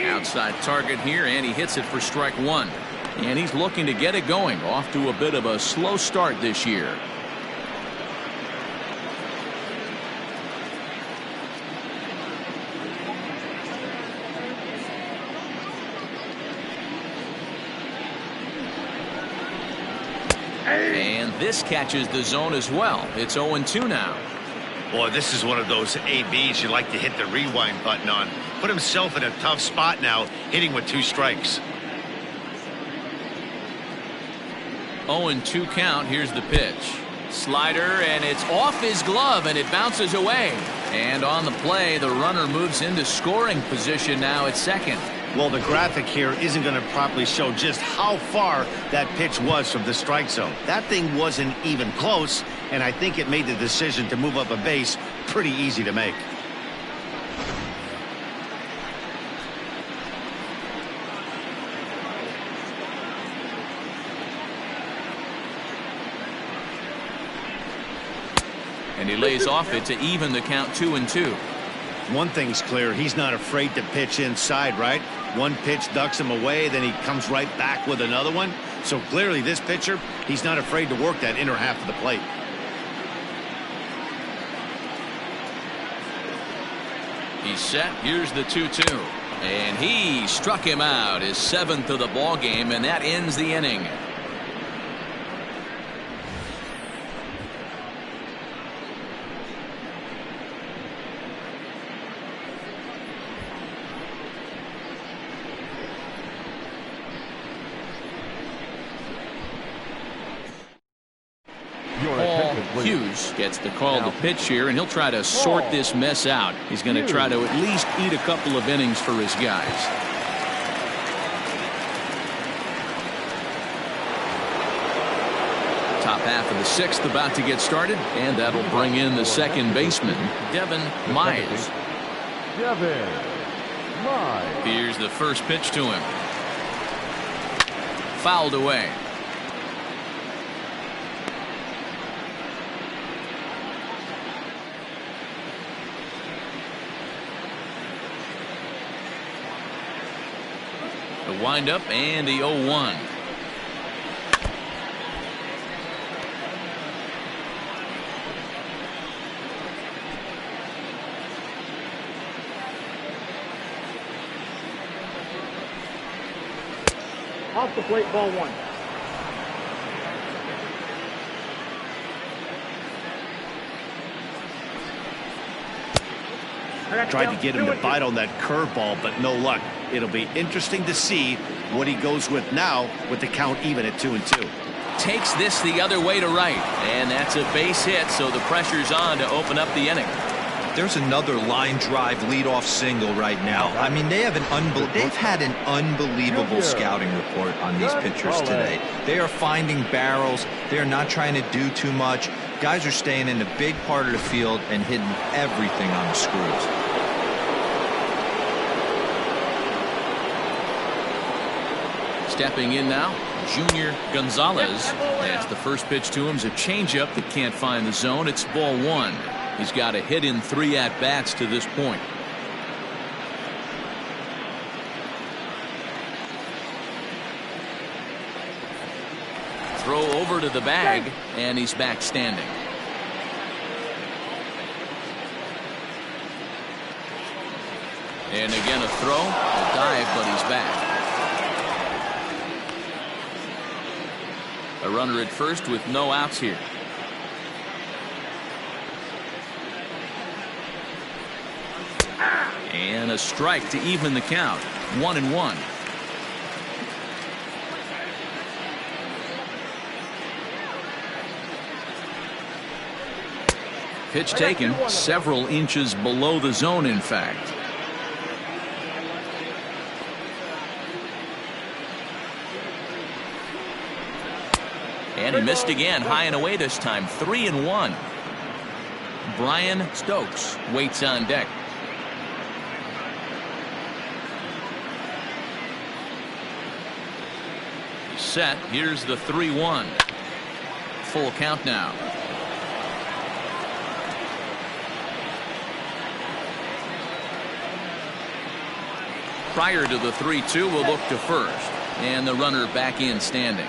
Outside target here, and he hits it for strike one. And he's looking to get it going. Off to a bit of a slow start this year. And this catches the zone as well. It's 0-2 now. Boy, this is one of those ABs you like to hit the rewind button on. Put himself in a tough spot now, hitting with 2 strikes. 0-2 count. Here's the pitch. Slider, and it's off his glove, and it bounces away. And on the play, the runner moves into scoring position now at second. Well, the graphic here isn't going to properly show just how far that pitch was from the strike zone. That thing wasn't even close, and I think it made the decision to move up a base pretty easy to make. And he lays off it to even the count 2-2. One thing's clear, he's not afraid to pitch inside, right? One pitch ducks him away, then he comes right back with another one. So clearly this pitcher, he's not afraid to work that inner half of the plate. He's set. Here's the 2-2. And he struck him out, his 7th of the ball game, and that ends the inning. Hughes gets the call to pitch here, and he'll try to sort this mess out. He's going to try to at least eat a couple of innings for his guys. Top half of the 6th about to get started, and that'll bring in the second baseman, Devin Mize. Here's the first pitch to him. Fouled away. The windup and the 0-1. Off the plate, ball 1. Tried to get him to bite on that curveball, but no luck. It'll be interesting to see what he goes with now with the count even at 2-2. Takes this the other way to right, and that's a base hit, so the pressure's on to open up the inning. There's another line drive leadoff single right now. I mean, they've had an unbelievable scouting report on these pitchers today. They are finding barrels. They are not trying to do too much. Guys are staying in the big part of the field and hitting everything on the screws. Stepping in now, Junior Gonzalez. That's the first pitch to him is a changeup that can't find the zone. It's ball 1. He's got a hit in 3 at-bats to this point. Throw over to the bag, and he's back standing. And again a throw, a dive, but he's back. A runner at first with no outs here. And a strike to even the count. 1-1. Pitch taken several inches below the zone, in fact. And he missed again, high and away this time. 3-1. Brian Stokes waits on deck. Set. Here's the 3-1. Full count now. Prior to the 3-2, we'll look to first, and the runner back in standing.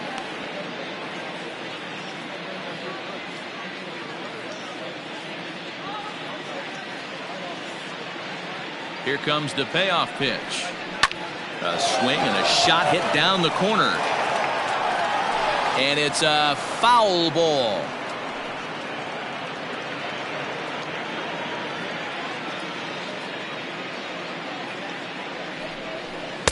Here comes the payoff pitch. A swing and a shot hit down the corner. And it's a foul ball.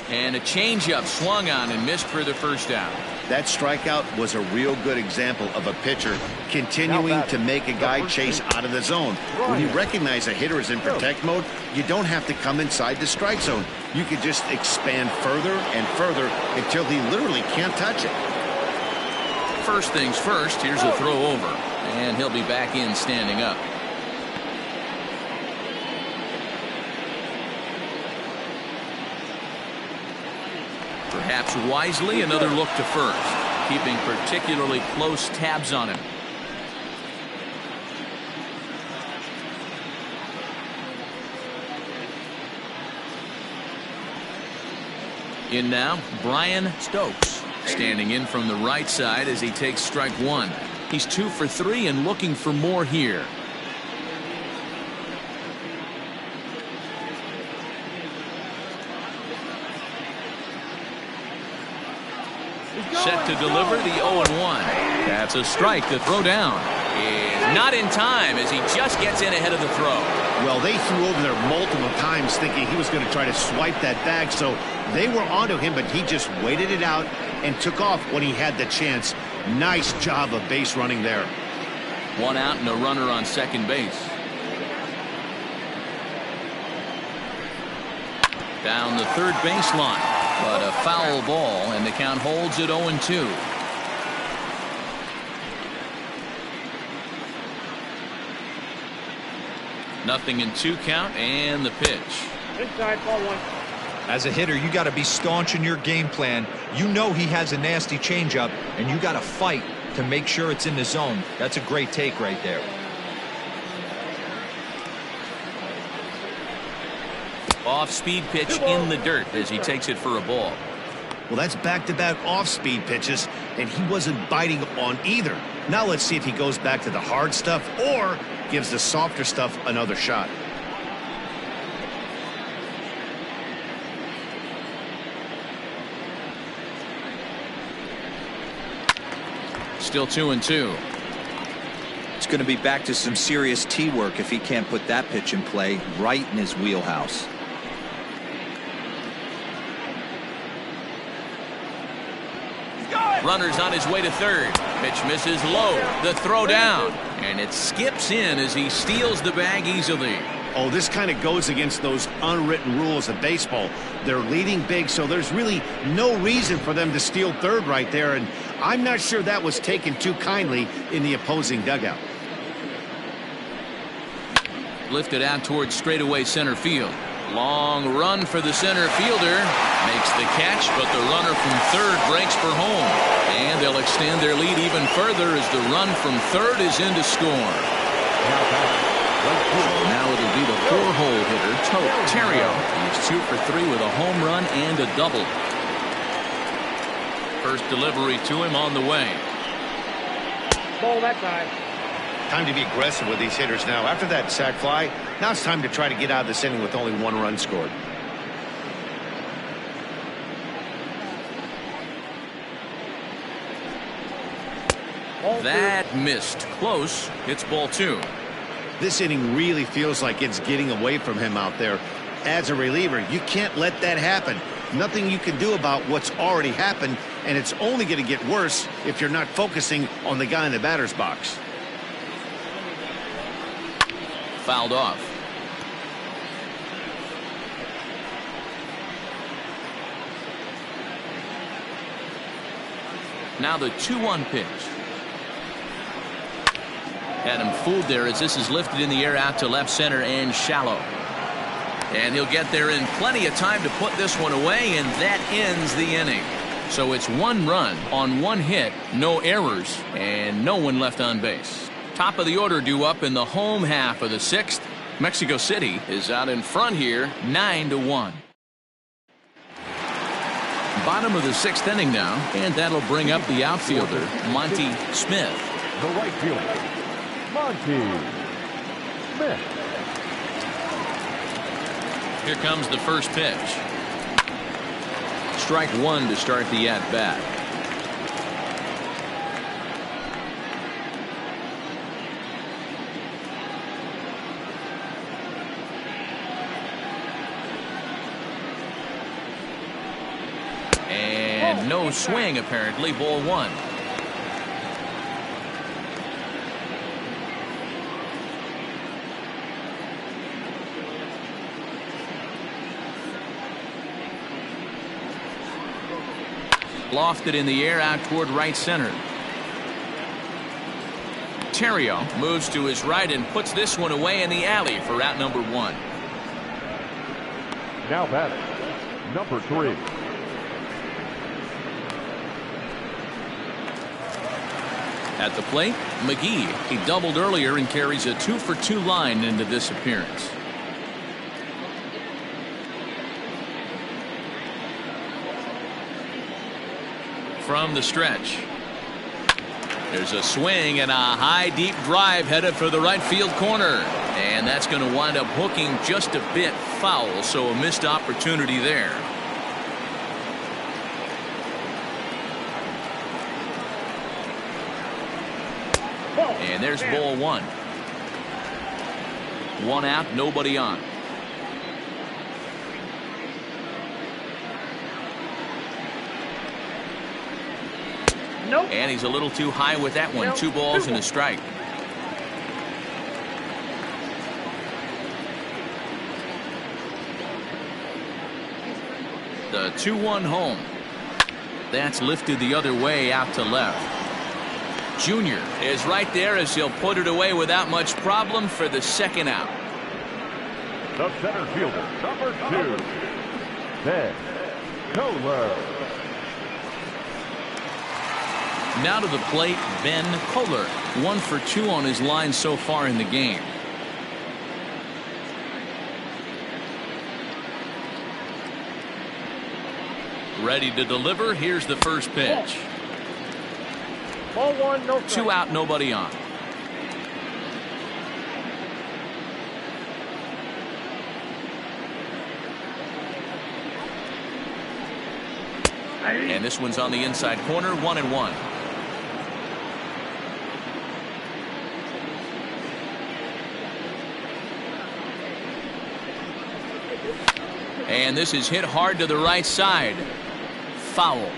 And a changeup swung on and missed for the first out. That strikeout was a real good example of a pitcher continuing to make a guy chase out of the zone. When you recognize a hitter is in protect mode, you don't have to come inside the strike zone. You can just expand further and further until he literally can't touch it. First things first, here's a throw over, and he'll be back in standing up. Perhaps wisely, another look to first, keeping particularly close tabs on him. In now, Brian Stokes, standing in from the right side as he takes strike one. He's 2 for 3 and looking for more here. Set to deliver the 0-1. That's a strike. The throw down is not in time as he just gets in ahead of the throw. Well, they threw over there multiple times thinking he was going to try to swipe that bag, so they were onto him, but he just waited it out and took off when he had the chance. Nice job of base running there. 1 out and a runner on second base. Down the third baseline, but a foul ball, and the count holds at 0-2. Nothing in 2 count, and the pitch. Inside, ball 1. As a hitter, you got to be staunch in your game plan. You know he has a nasty changeup, and you got to fight to make sure it's in the zone. That's a great take right there. Off-speed pitch in the dirt as he takes it for a ball. Well, that's back-to-back off-speed pitches, and he wasn't biting on either. Now let's see if he goes back to the hard stuff or gives the softer stuff another shot. Still 2-2. It's going to be back to some serious tee work if he can't put that pitch in play right in his wheelhouse. Runner's on his way to third. Pitch misses low. The throw down. And it skips in as he steals the bag easily. Oh, this kind of goes against those unwritten rules of baseball. They're leading big, so there's really no reason for them to steal third right there, and I'm not sure that was taken too kindly in the opposing dugout. Lifted out towards straightaway center field. Long run for the center fielder. Makes the catch, but the runner from third breaks for home. And they'll extend their lead even further as the run from third is in to score. Now it'll be the 4-hole hitter, Terrio. He's 2 for 3 with a home run and a double. First delivery to him on the way. Ball that side. Time to be aggressive with these hitters now. After that sac fly, now it's time to try to get out of this inning with only 1 run scored. That missed. Close. It's ball 2. This inning really feels like it's getting away from him out there. As a reliever, you can't let that happen. Nothing you can do about what's already happened, and it's only going to get worse if you're not focusing on the guy in the batter's box. Fouled off. Now the 2-1 pitch. Had him fooled there as this is lifted in the air out to left center and shallow. And he'll get there in plenty of time to put this one away, and that ends the inning. So it's 1 run on 1 hit, no errors, and no one left on base. Top of the order due up in the home half of the 6th. Mexico City is out in front here, 9-1. Bottom of the 6th inning now, and that'll bring up the outfielder, Monty Smith. The right fielder, Monty Smith. Here comes the first pitch. Strike 1 to start the at-bat. And no swing, apparently. Ball 1. Lofted in the air out toward right center. Terrio moves to his right and puts this one away in the alley for out number 1. Now batting, number 3. At the plate, McGee. He doubled earlier and carries a 2-for-2 line into this appearance. From the stretch. There's a swing and a high deep drive headed for the right field corner. And that's going to wind up hooking just a bit foul, so a missed opportunity there. And there's ball 1. 1 out, nobody on. Nope. And he's a little too high with that one. 2 balls and a strike. The 2-1 home. That's lifted the other way out to left. Junior is right there as he'll put it away without much problem for the 2nd out. The center fielder, number 2, Ben Kohler. Now to the plate, Ben Kohler. 1 for 2 on his line so far in the game. Ready to deliver. Here's the first pitch. Ball 1, no strike. 2 out, nobody on. And this one's on the inside corner, 1-1. And this is hit hard to the right side. Foul.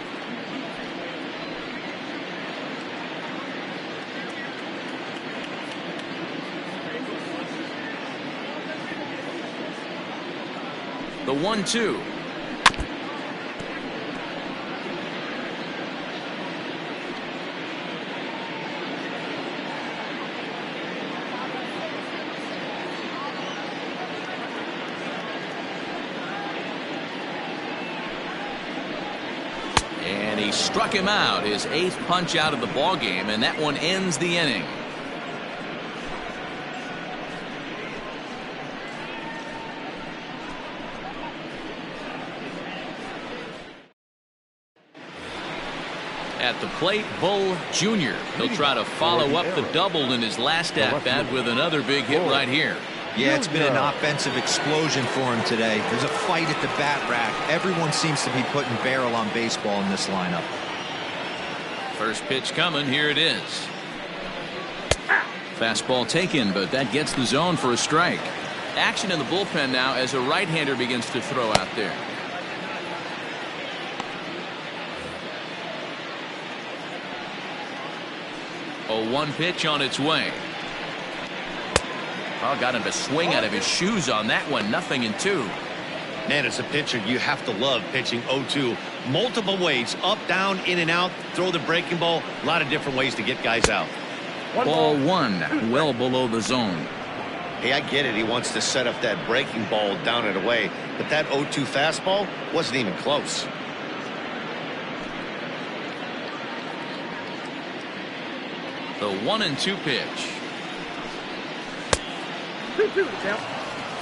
The 1-2. And he struck him out, his 8th punch out of the ball game, and that one ends the inning. At the plate, Bull Jr. He'll try to follow up the double in his last at-bat with another big hit right here. Yeah, it's been an offensive explosion for him today. There's a fight at the bat rack. Everyone seems to be putting barrel on baseball in this lineup. First pitch coming. Here it is. Fastball taken, but that gets the zone for a strike. Action in the bullpen now as a right-hander begins to throw out there. A 1 pitch on its way. Oh, got him to swing out of his shoes on that one. 0-2. Man, as a pitcher, you have to love pitching 0-2. Multiple ways, up, down, in and out, throw the breaking ball. A lot of different ways to get guys out. Ball one, well below the zone. Hey, I get it. He wants to set up that breaking ball down and away, but that 0-2 fastball wasn't even close. The 1-2 pitch. 2-2 count.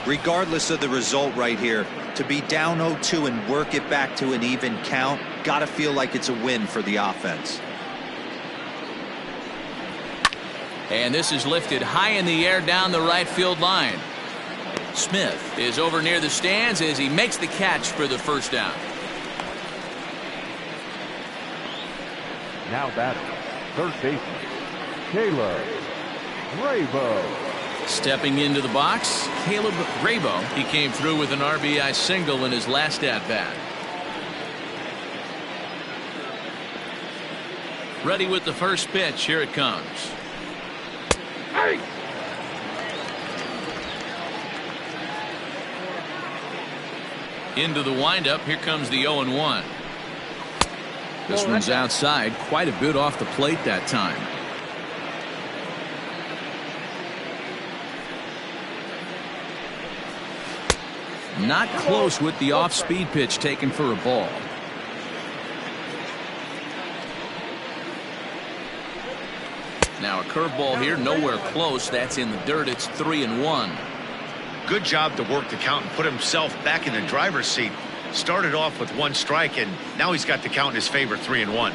Regardless of the result right here, to be down 0-2 and work it back to an even count, gotta feel like it's a win for the offense. And this is lifted high in the air down the right field line. Smith is over near the stands as he makes the catch for the first down. Now batting, third baseman, Caleb Rabo. Stepping into the box, Caleb Rabo. He came through with an RBI single in his last at-bat. Ready with the first pitch. Here it comes. Hey! Into the windup. Here comes the 0-1. This one's outside, quite a bit off the plate that time. Not close with the off-speed pitch taken for a ball. Now a curveball here, nowhere close. That's in the dirt. It's 3-1. Good job to work the count and put himself back in the driver's seat. Started off with one strike, and now he's got the count in his favor, 3-1.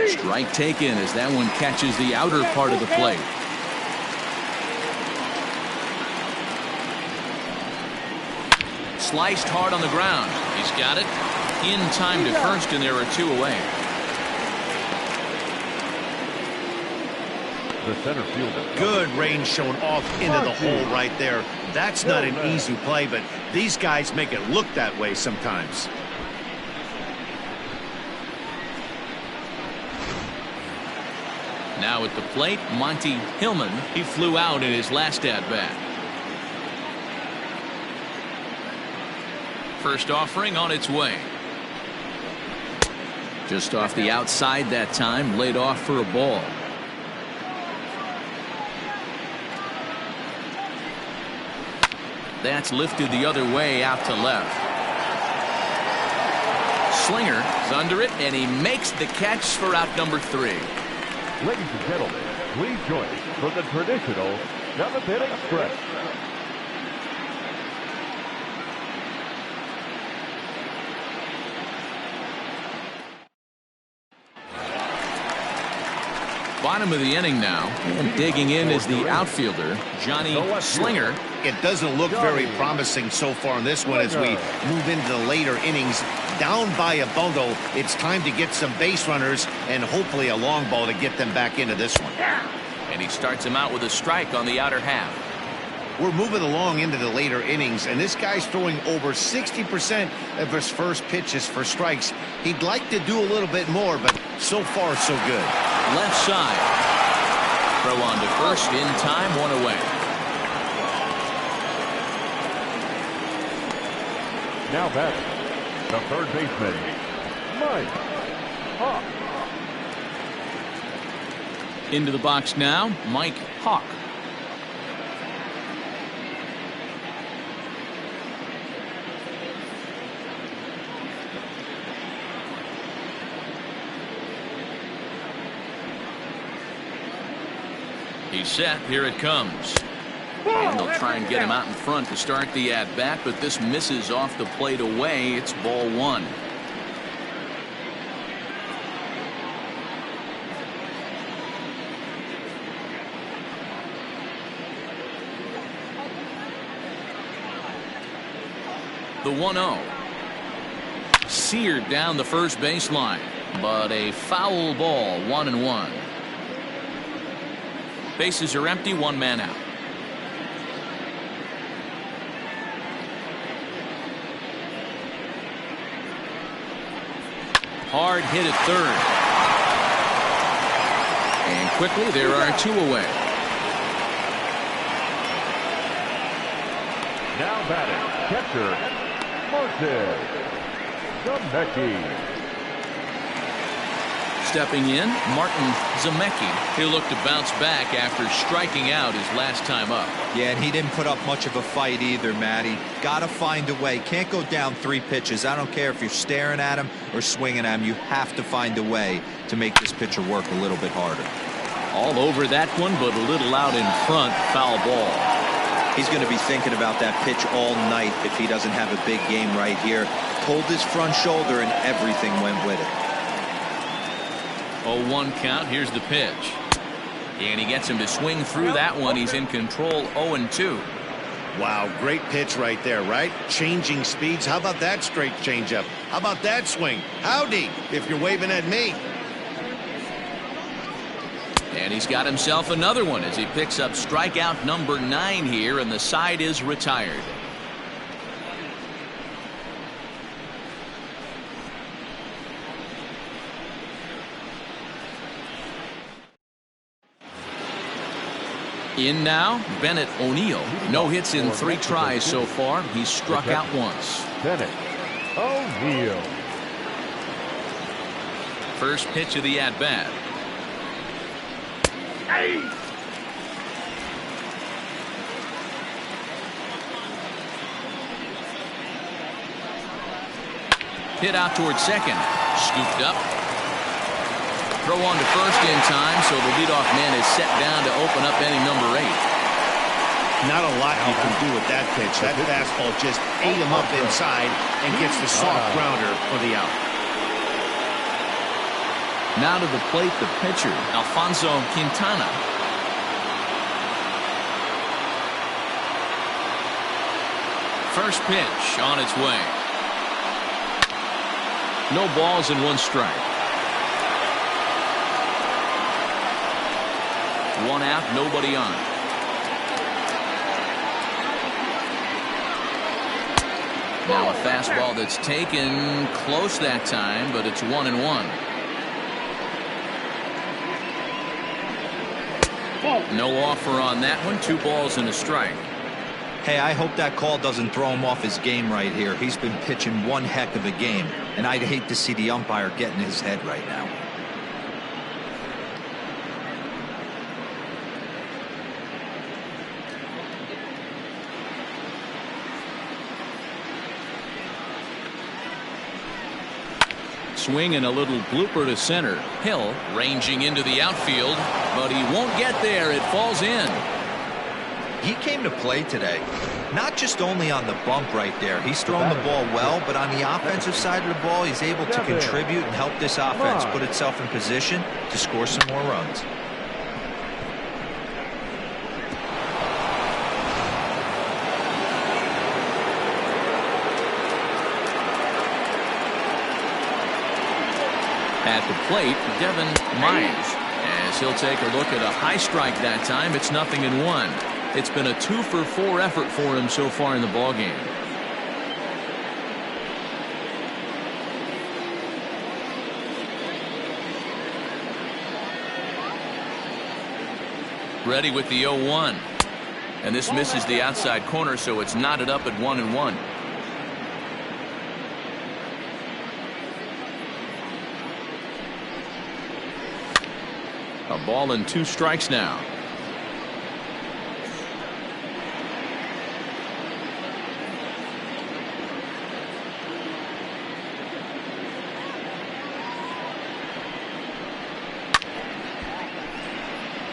Strike taken as that one catches the outer part of the plate. Sliced hard on the ground. He's got it in time to first, and there are two away. The center fielder. Good range showing off into the hole right there. That's not an easy play, but these guys make it look that way sometimes. Now at the plate, Monty Hillman. He flew out in his last at-bat. First offering on its way. Just off the outside that time, laid off for a ball. That's lifted the other way out to left. Slinger is under it, and he makes the catch for out number 3. Ladies and gentlemen, please join us for the traditional 7th inning stretch. Bottom of the inning now, and digging in is the outfielder, Johnny Slinger. It doesn't look very promising so far in this one as we move into the later innings. Down by a bundle, it's time to get some base runners and hopefully a long ball to get them back into this one. And he starts him out with a strike on the outer half. We're moving along into the later innings, and this guy's throwing over 60% of his first pitches for strikes. He'd like to do a little bit more, but so far so good. Left side. Throw on to first in time, one away. Now batting, the third baseman, Mike Hawk. Into the box now, Mike Hawk. He's set. Here it comes. And they'll try and get him out in front to start the at-bat, but this misses off the plate away. It's ball 1. The 1-0. Seared down the first baseline, but a foul ball, 1-1. Bases are empty, one man out. Hard hit at third. And quickly there are two away. Now batting, catcher, Martin Demecki. Stepping in, Martin Zemecki. He'll look to bounce back after striking out his last time up. Yeah, and he didn't put up much of a fight either, Matty. Got to find a way. Can't go down 3 pitches. I don't care if you're staring at him or swinging at him. You have to find a way to make this pitcher work a little bit harder. All over that one, but a little out in front. Foul ball. He's going to be thinking about that pitch all night if he doesn't have a big game right here. Pulled his front shoulder and everything went with it. 0-1 count. Here's the pitch. And he gets him to swing through that one. He's in control. 0-2. Wow, great pitch right there, right? Changing speeds. How about that straight changeup? How about that swing? Howdy, if you're waving at me. And he's got himself another one as he picks up strikeout number 9 here, and the side is retired. In now, Bennett O'Neill. No hits in 3 tries so far. He's struck out once. Bennett O'Neill. First pitch of the at-bat. Hey! Hit out towards second. Scooped up. Throw on to first in time, so the leadoff man is set down to open up inning number 8. Not a lot you can do with that pitch. That fastball just ate him up inside and gets the soft grounder for the out. Now to the plate, the pitcher, Alfonso Quintana. First pitch on its way. No balls and 1 strike. 1 out, nobody on. Now a fastball that's taken close that time, but it's 1-1. No offer on that one. 2 balls and a strike. Hey, I hope that call doesn't throw him off his game right here. He's been pitching one heck of a game, and I'd hate to see the umpire get in his head right now. Swing and a little blooper to center. Hill ranging into the outfield, but he won't get there. It falls in. He came to play today, not just only on the bump right there. He's thrown the ball well, but on the offensive side of the ball, he's able to contribute and help this offense put itself in position to score some more runs. At the plate, Devin Myers, as he'll take a look at a high strike that time. It's 0-1. It's been a 2-for-4 effort for him so far in the ballgame. Ready with the 0-1. And this misses the outside corner, so it's knotted up at 1-1. A ball and 2 strikes now.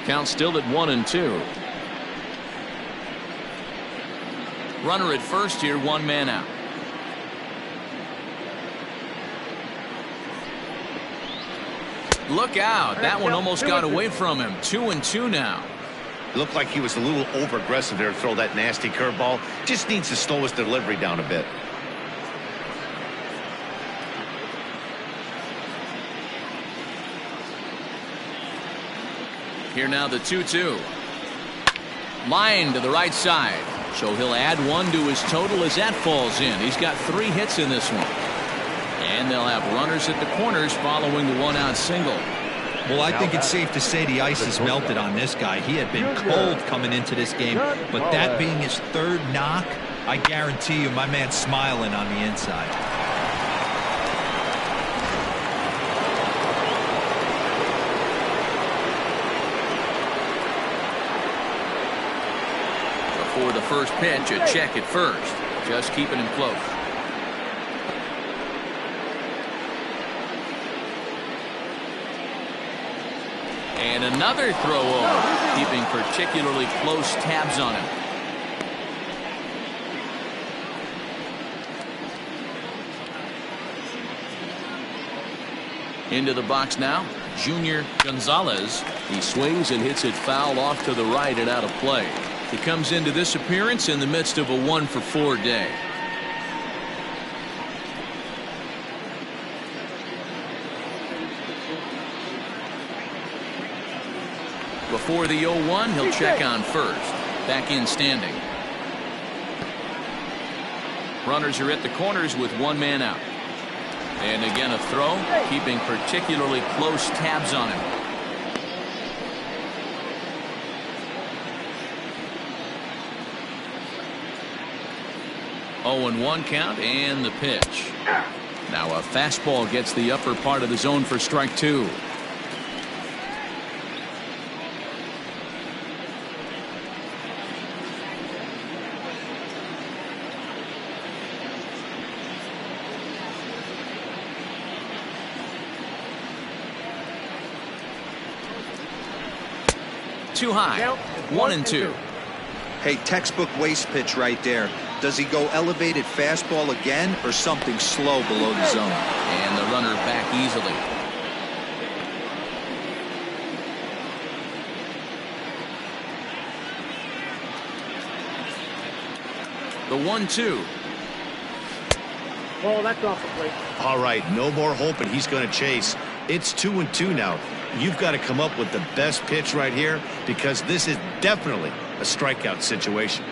Count still at 1-2. Runner at first here, 1 man out. Look out. That one almost got away from him. 2-2 now. Looked like he was a little over aggressive there to throw that nasty curveball. Just needs to slow his delivery down a bit. Here now the 2-2. Line to the right side. So he'll add 1 to his total as that falls in. He's got 3 hits in this one. And they'll have runners at the corners following the 1-out single. Well, I think it's safe to say the ice has melted on this guy. He had been cold coming into this game, but that being his 3rd knock, I guarantee you my man's smiling on the inside. For the first pitch, a check at first. Just keeping him close. And another throw over, keeping particularly close tabs on him. Into the box now, Junior Gonzalez. He swings and hits it foul off to the right and out of play. He comes into this appearance in the midst of a 1-for-4 day. Before the 0-1, he'll check on first. Back in standing. Runners are at the corners with one man out. And again a throw, keeping particularly close tabs on him. Oh, and 1 count and the pitch. Now a fastball gets the upper part of the zone for strike 2. Too high. 1-2. Hey, textbook waste pitch right there. Does he go elevated fastball again or something slow below the zone? And the runner back easily. The 1-2. Oh, that's off the plate. All right, no more hoping he's going to chase. It's 2-2 now. You've got to come up with the best pitch right here because this is definitely a strikeout situation.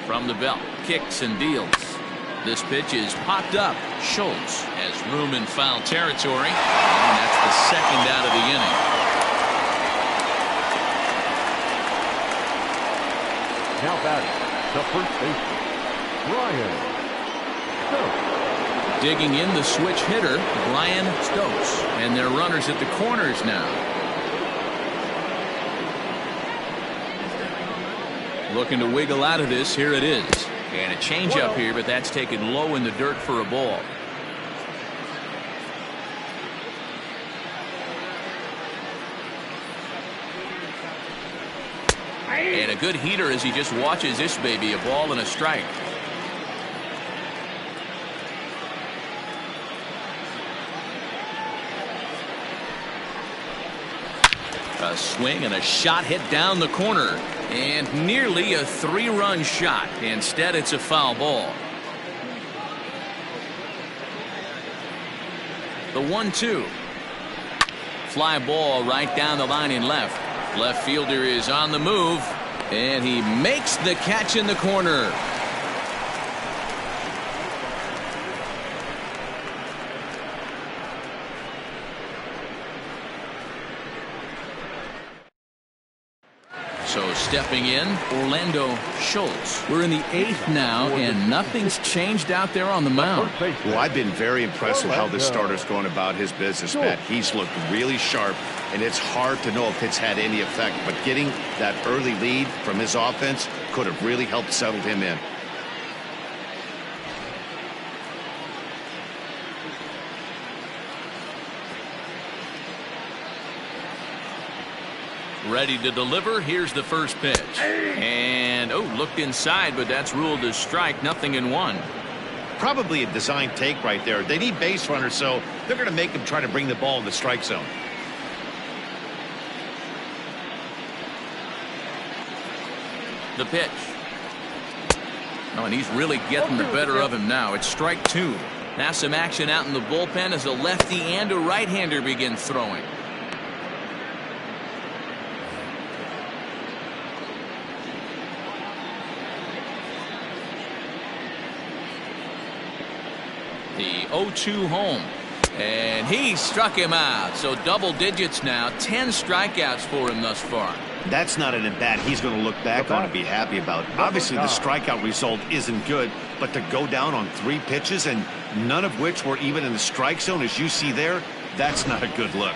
From the belt, kicks and deals. This pitch is popped up. Schultz has room in foul territory, and that's the second out of the inning. Now batting, the first baseman, Brian Stokes. Digging in the switch hitter, Brian Stokes. And their runners at the corners now. Looking to wiggle out of this. Here it is. And a changeup here, but that's taken low in the dirt for a ball. And a good heater as he just watches this baby. A ball and a strike. A swing and a shot hit down the corner. And nearly a 3-run shot. Instead, it's a foul ball. The 1-2. Fly ball right down the line in left. Left fielder is on the move. And he makes the catch in the corner. So stepping in, Orlando Schultz. We're in the 8th now, and nothing's changed out there on the mound. Well, I've been very impressed with how this starter's going about his business, Matt. He's looked really sharp, and it's hard to know if it's had any effect. But getting that early lead from his offense could have really helped settle him in. Ready to deliver. Here's the first pitch. And, looked inside, but that's ruled as strike. 0-1. Probably a design take right there. They need base runners, so they're going to make him try to bring the ball in the strike zone. The pitch. Oh, and he's really getting the better of him now. It's strike 2. Now some action out in the bullpen as a lefty and a right-hander begin throwing. The 0-2 home. And he struck him out. So double digits now. 10 strikeouts for him thus far. That's not an at-bat he's going to look back on and be happy about. Obviously, the strikeout result isn't good, but to go down on 3 pitches and none of which were even in the strike zone, as you see there, that's not a good look.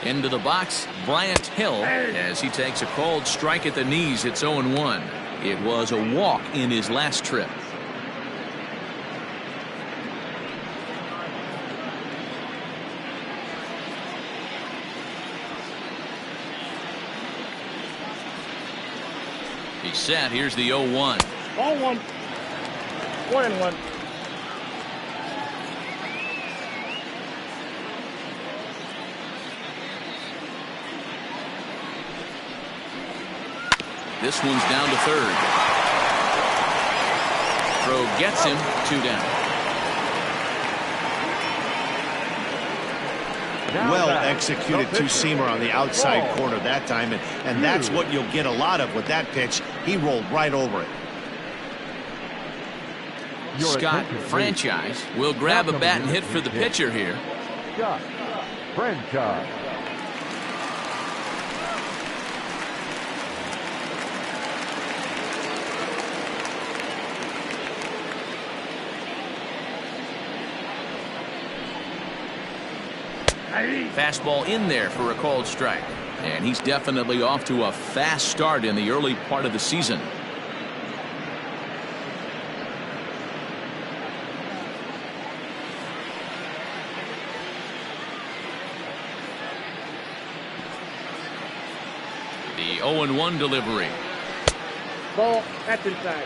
Into the box, Bryant Hill, as he takes a called strike at the knees. It's 0-1. It was a walk in his last trip. He's set. Here's the 0-1. Ball 1. 1-1. This one's down to third. Throw gets him, 2 down. Well executed two-seamer on the outside corner that time, and that's what you'll get a lot of with that pitch. He rolled right over it. Scott Franchise will grab a bat and hit for the pitcher here. Scott Franchise. Fastball in there for a called strike. And he's definitely off to a fast start in the early part of the season. The 0-1 delivery. Ball. That's inside.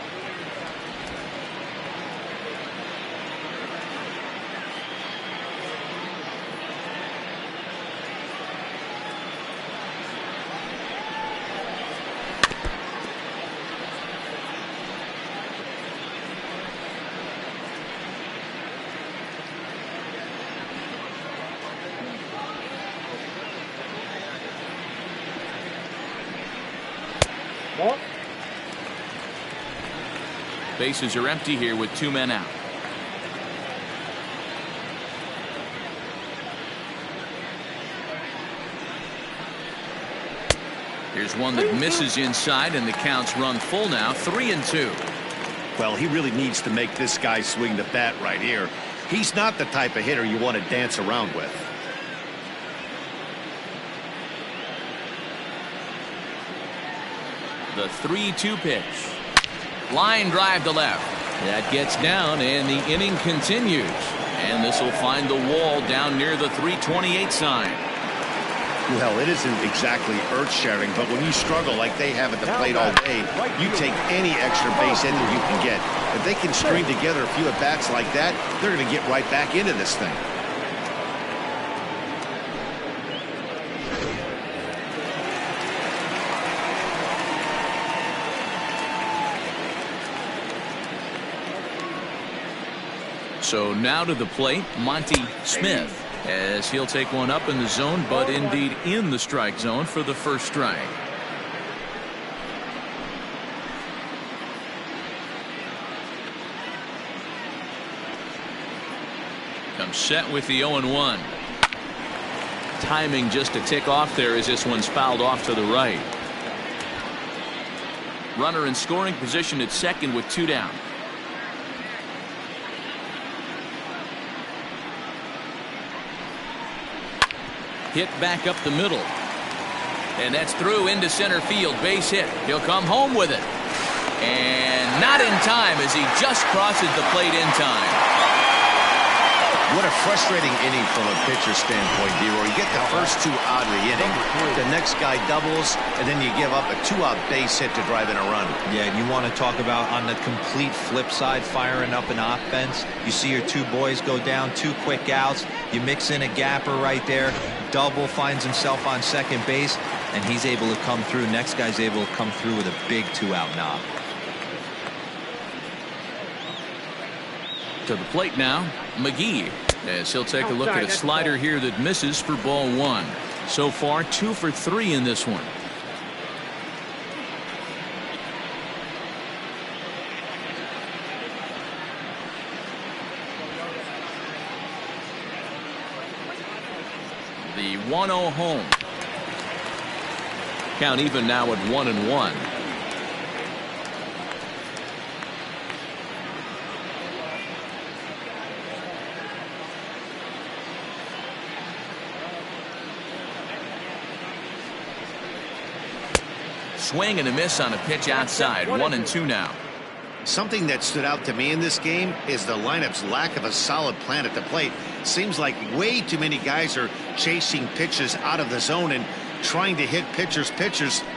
Ball. Bases are empty here with 2 men out. Here's one that misses inside, and the count's run full now. 3-2. Well, he really needs to make this guy swing the bat right here. He's not the type of hitter you want to dance around with. The 3-2 pitch. Line drive to left. That gets down, and the inning continues. And this will find the wall down near the 328 sign. Well, it isn't exactly earth-shattering, but when you struggle like they have at the plate all day, you take any extra base hit that you can get. If they can string together a few at-bats like that, they're going to get right back into this thing. So now to the plate, Monty Smith, as he'll take one up in the zone, but indeed in the strike zone for the first strike. Comes set with the 0-1. Timing just a tick off there as this one's fouled off to the right. Runner in scoring position at second with 2 down. Hit back up the middle. And that's through into center field. Base hit. He'll come home with it. And not in time as he just crosses the plate in time. What a frustrating inning from a pitcher standpoint, D-Roy. You get the first 2 out of the inning. The next guy doubles, and then you give up a 2-out base hit to drive in a run. Yeah, and you want to talk about on the complete flip side, firing up an offense. You see your 2 boys go down, 2 quick outs. You mix in a gapper right there. Double finds himself on second base, and he's able to come through. Next guy's able to come through with a big 2-out knock. To the plate now, McGee, as he'll take a look at a slider here that misses for ball 1. So far 2 for 3 in this one. The 1-0 home. Count even now at 1-1. Swing and a miss on a pitch outside. 1-2 now. Something that stood out to me in this game is the lineup's lack of a solid plan at the plate. Seems like way too many guys are chasing pitches out of the zone and trying to hit pitchers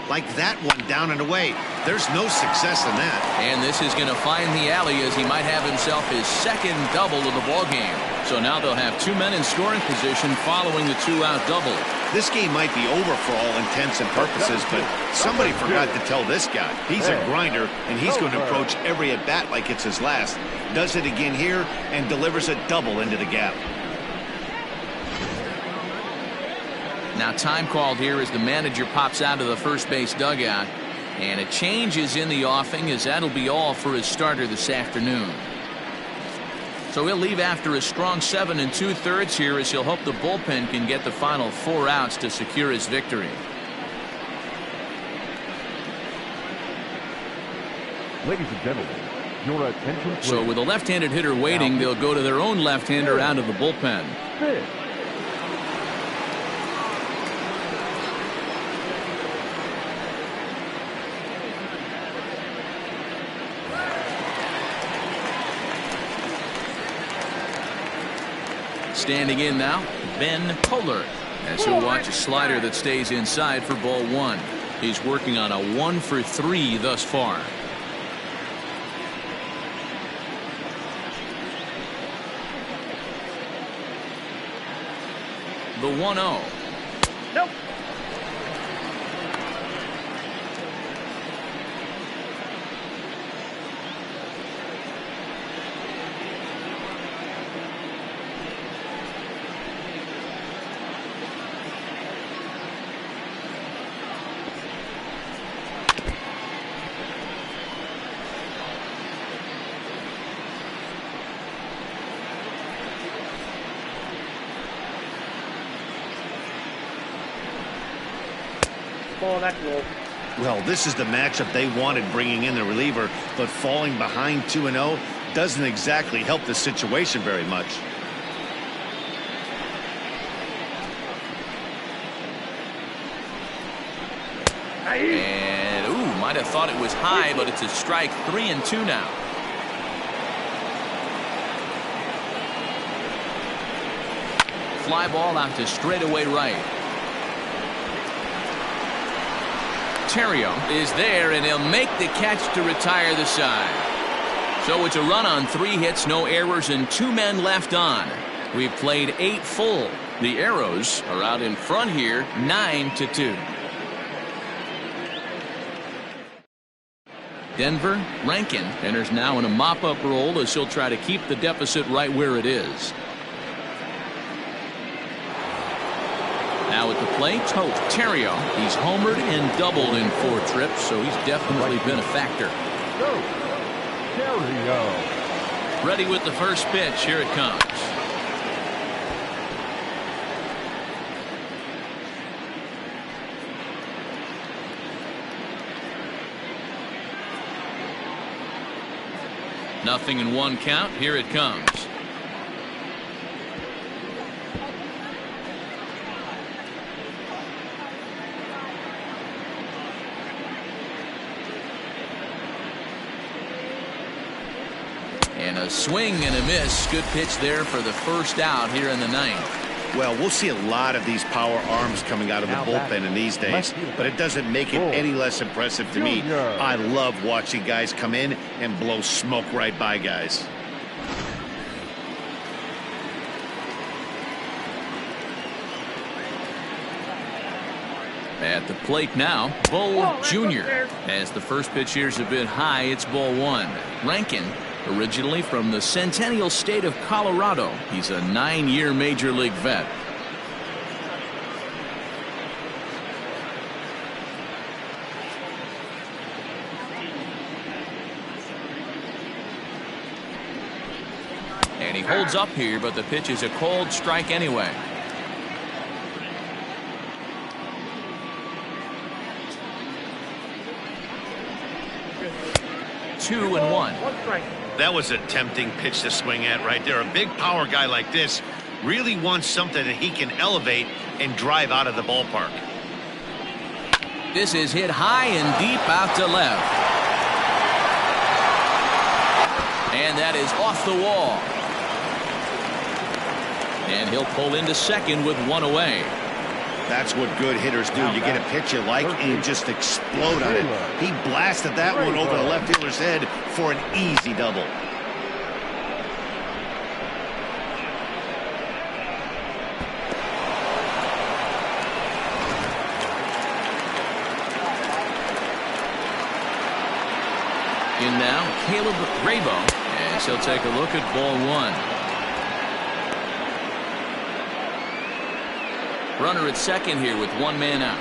like that one down and away. There's no success in that. And this is going to find the alley as he might have himself his second double of the ball game. So now they'll have 2 men in scoring position following the 2-out double. This game might be over for all intents and purposes, but somebody forgot to tell this guy. He's a grinder, and he's going to approach every at-bat like it's his last. Does it again here and delivers a double into the gap. Now time called here as the manager pops out of the first base dugout. And a change is in the offing, as that'll be all for his starter this afternoon. So he'll leave after a strong 7 2/3 here, as he'll hope the bullpen can get the final 4 outs to secure his victory. Ladies and gentlemen, your attention please. So with a left-handed hitter waiting, they'll go to their own left-hander out of the bullpen. Pitch. Standing in now, Ben Kohler, as he'll watch a slider that stays inside for ball 1. He's working on a 1-for-3 thus far. The 1-0. Nope. Ball, that's low. Well, this is the matchup they wanted, bringing in the reliever, but falling behind 2-0 doesn't exactly help the situation very much. And, might have thought it was high, but it's a strike. 3-2 now. Fly ball out to straightaway right. Terrio is there, and he'll make the catch to retire the side. So it's a run on 3 hits, no errors, and 2 men left on. We've played 8 full. The Arrows are out in front here, 9-2. Denver, Rankin enters now in a mop-up role, as he'll try to keep the deficit right where it is. Now at the plate, Terrio. He's homered and doubled in 4 trips, so he's definitely been a factor. Terrio. Ready with the first pitch. Here it comes. Nothing in 1 count. Here it comes. And a swing and a miss. Good pitch there for the first out here in the 9th. Well, we'll see a lot of these power arms coming out of the bullpen in these days, but it doesn't make it any less impressive to me. I love watching guys come in and blow smoke right by guys. At the plate now, Bull Jr. As the first pitch here's a bit high, it's ball 1. Rankin, originally from the Centennial State of Colorado. He's a 9-year major league vet. And he holds up here, but the pitch is a cold strike anyway. 2-1. One strike. That was a tempting pitch to swing at right there. A big power guy like this really wants something that he can elevate and drive out of the ballpark. This is hit high and deep out to left. And that is off the wall. And he'll pull into second with one away. That's what good hitters do. You get a pitch you like and you just explode on it. He blasted that one over the left fielder's head for an easy double. In now, Caleb Rabo, as he'll take a look at ball one. Runner at second here with one man out.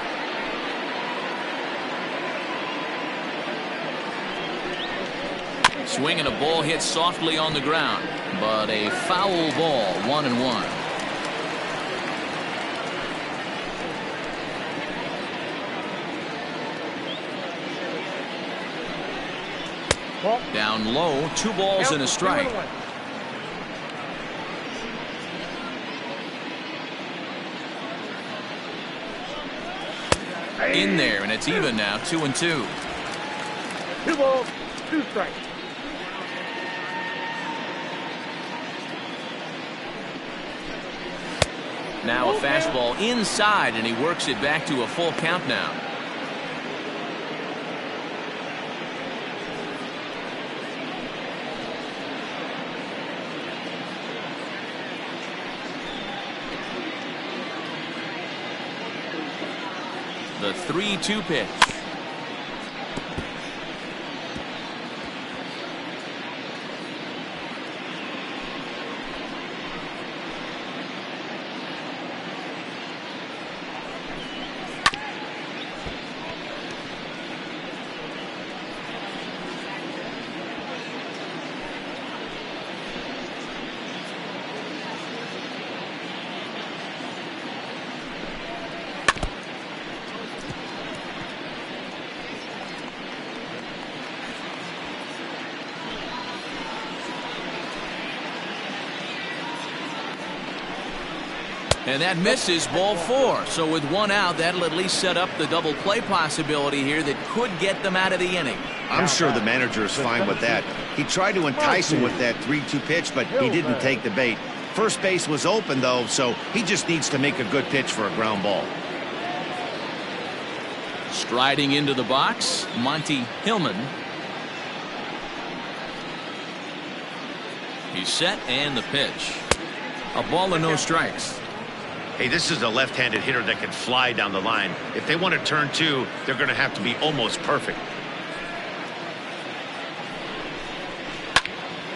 Swinging a ball hit softly on the ground, but a foul ball, 1-1. Down low, 2 balls and a strike. In there, and it's even now, 2-2. 2 balls, 2 strikes. Now a fastball inside, and he works it back to a full count now. The 3-2 pitch. And that misses, ball 4. So with one out, that'll at least set up the double play possibility here that could get them out of the inning. I'm sure the manager is fine with that. He tried to entice him with that 3-2 pitch, but he didn't take the bait. First base was open, though, so he just needs to make a good pitch for a ground ball. Striding into the box, Monty Hillman. He's set, and the pitch. A ball and no strikes. Hey, this is a left-handed hitter that can fly down the line. If they want to turn 2, they're going to have to be almost perfect.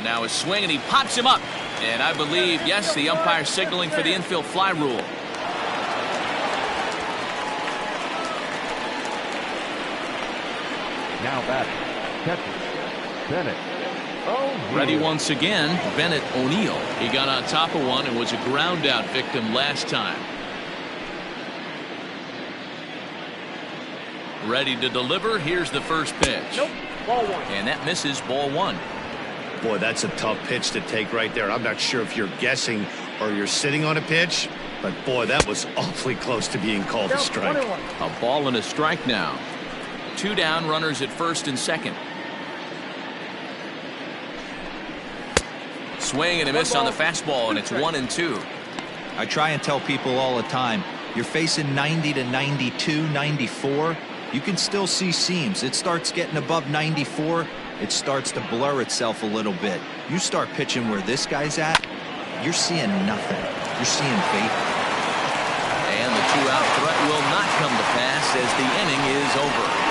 Now a swing, and he pops him up. And I believe, yes, the umpire signaling for the infield fly rule. Now batting, catcher, Bennett. Ready once again, Bennett O'Neill. He got on top of one and was a ground out victim last time. Ready to deliver. Here's the first pitch. Nope, ball 1. And that misses, ball 1. Boy, that's a tough pitch to take right there. I'm not sure if you're guessing or you're sitting on a pitch, but boy, that was awfully close to being called a strike. A ball and a strike now. 2 down, runners at first and second. Swing and a miss on the fastball, and it's 1-2. I try and tell people all the time, you're facing 90 to 92, 94. You can still see seams. It starts getting above 94. It starts to blur itself a little bit. You start pitching where this guy's at, you're seeing nothing. You're seeing vapor. And the 2-out threat will not come to pass as the inning is over.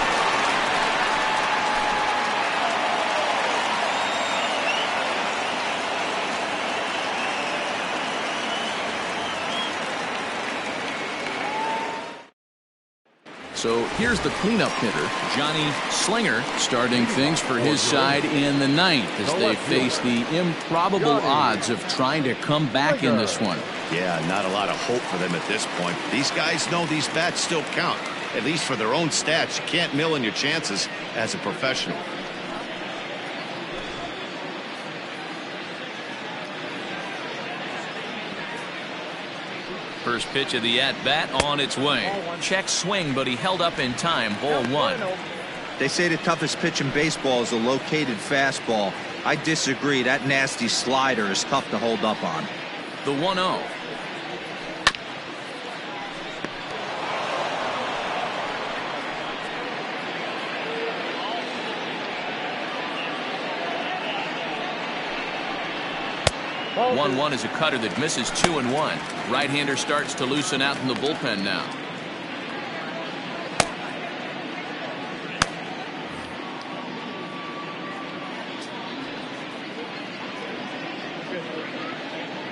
So here's the cleanup hitter, Johnny Slinger, starting things for his side in the 9th as they face the improbable odds of trying to come back in this one. Yeah, not a lot of hope for them at this point. These guys know these bats still count, at least for their own stats. You can't mill in your chances as a professional. First pitch of the at-bat on its way. Check swing, but he held up in time. Ball one. They say the toughest pitch in baseball is a located fastball. I disagree. That nasty slider is tough to hold up on. The 1-0. Ball 1-1 is a cutter that misses 2-1. Right-hander starts to loosen out in the bullpen now.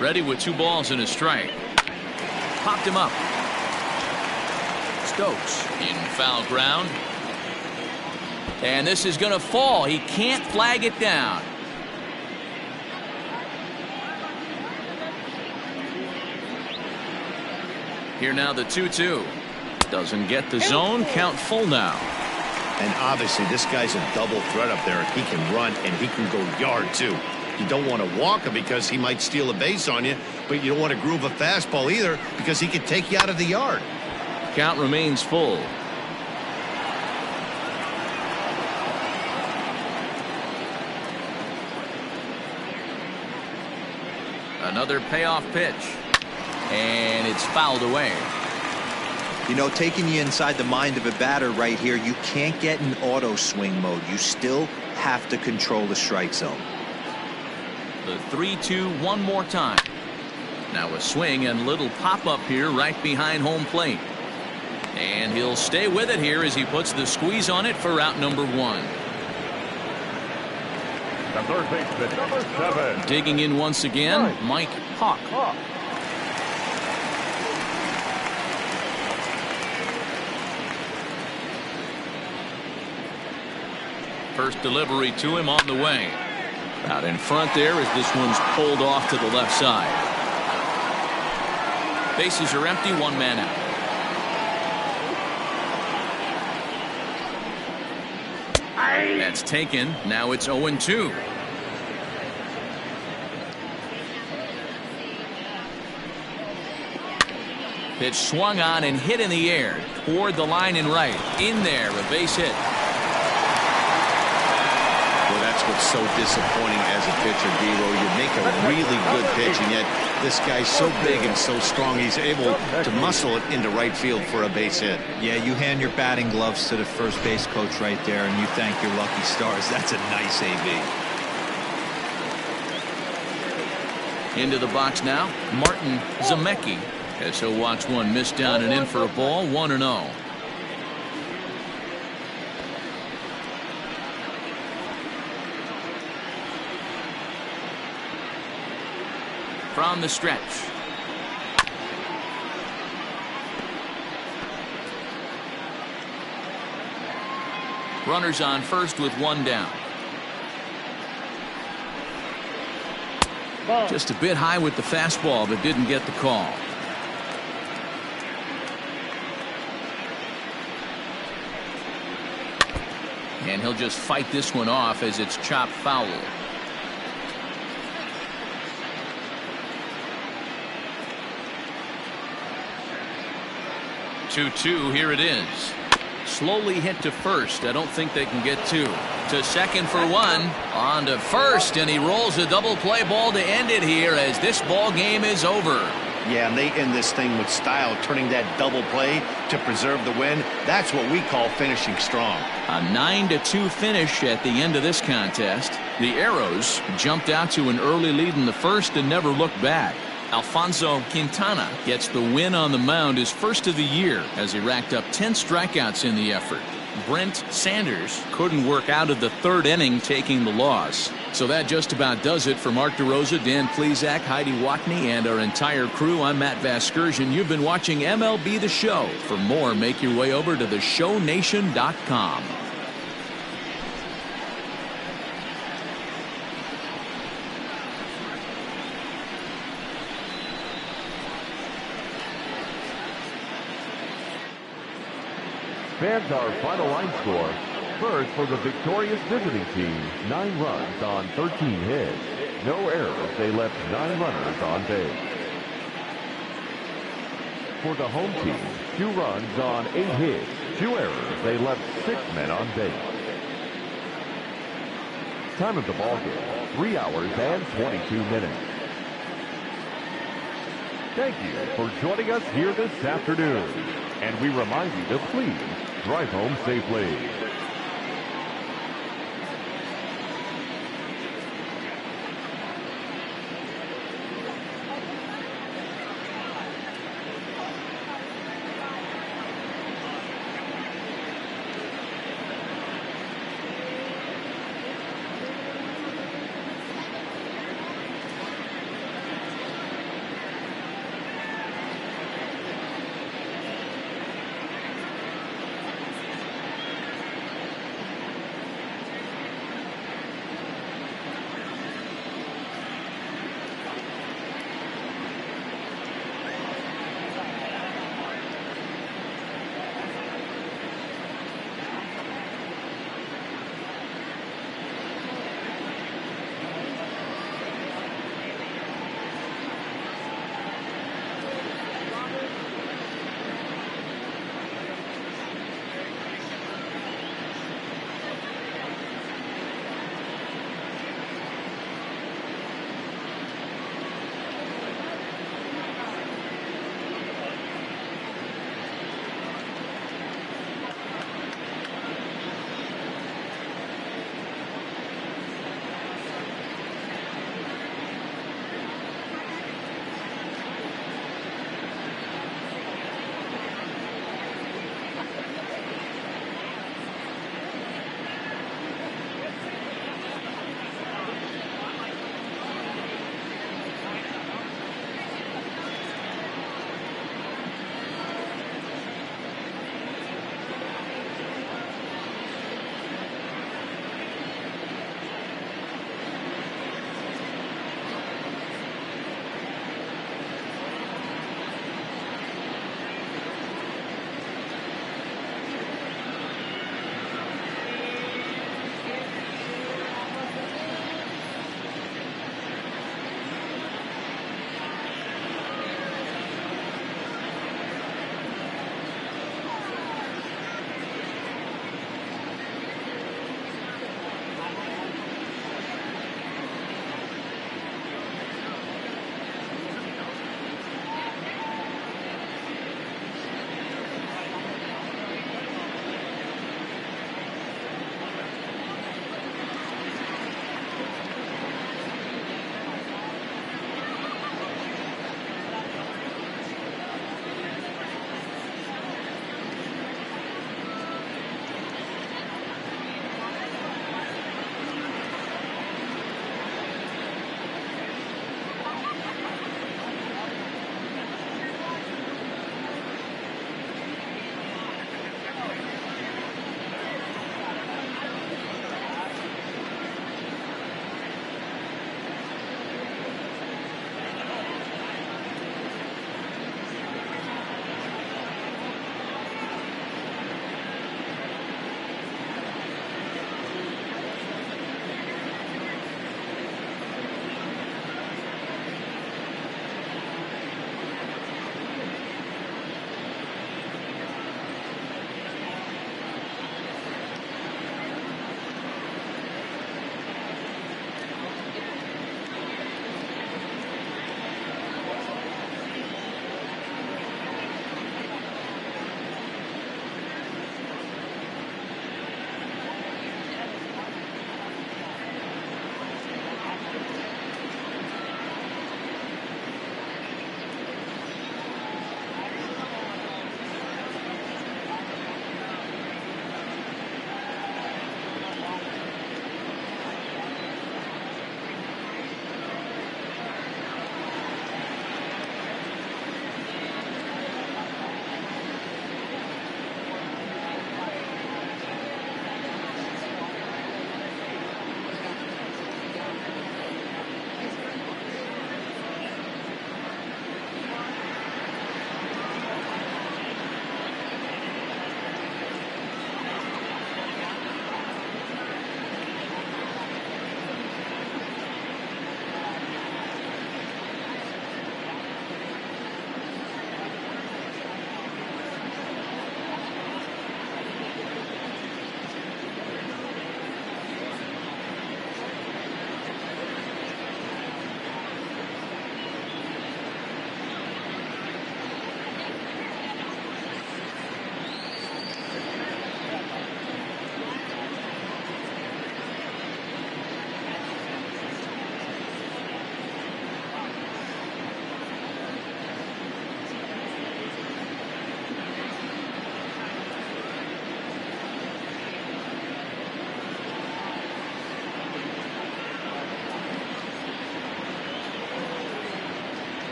Ready with 2 balls and a strike. Popped him up. Stokes in foul ground. And this is going to fall. He can't flag it down. Here now the 2-2. Doesn't get the zone. Count full now. And obviously this guy's a double threat up there. He can run and he can go yard too. You don't want to walk him because he might steal a base on you, but you don't want to groove a fastball either because he can take you out of the yard. Count remains full. Another payoff pitch. And it's fouled away. You know, taking you inside the mind of a batter right here, you can't get in auto swing mode. You still have to control the strike zone. The 3-2 one more time. Now a swing and little pop-up here right behind home plate. And he'll stay with it here as he puts the squeeze on it for out number 1. The third baseman, number 7. Digging in once again, Mike Hawk. First delivery to him on the way. Out in front there as this one's pulled off to the left side. Bases are empty, 1 man out. That's taken. Now it's 0-2. Pitch swung on and hit in the air toward the line and right. In there, a base hit. Well, that's what's so disappointing as a pitcher, Dero. You make a really good pitch, and yet this guy's so big and so strong, he's able to muscle it into right field for a base hit. Yeah, you hand your batting gloves to the first base coach right there, and you thank your lucky stars. That's a nice AB. Into the box now, Martin Zemecki, as he'll watch one miss down and in for a ball. 1-0. From the stretch. Runners on first with 1 down. Just a bit high with the fastball, but didn't get the call. And he'll just fight this one off as it's chopped foul. 2-2, here it is. Slowly hit to first. I don't think they can get 2. To second for 1. On to first, and he rolls a double play ball to end it here as this ball game is over. Yeah, and they end this thing with style, turning that double play to preserve the win. That's what we call finishing strong. A 9-2 finish at the end of this contest. The Arrows jumped out to an early lead in the first and never looked back. Alfonso Quintana gets the win on the mound, his first of the year, as he racked up 10 strikeouts in the effort. Brent Sanders couldn't work out of the 3rd inning, taking the loss. So that just about does it for Mark DeRosa, Dan Plesac, Heidi Watney, and our entire crew. I'm Matt Vasgersian. You've been watching MLB The Show. For more, make your way over to theshownation.com. Fans, our final line score. First, for the victorious visiting team, 9 runs on 13 hits. No errors. They left 9 runners on base. For the home team, 2 runs on 8 hits, 2 errors. They left 6 men on base. Time of the ball game, 3 hours and 22 minutes. Thank you for joining us here this afternoon. And we remind you to please drive home safely.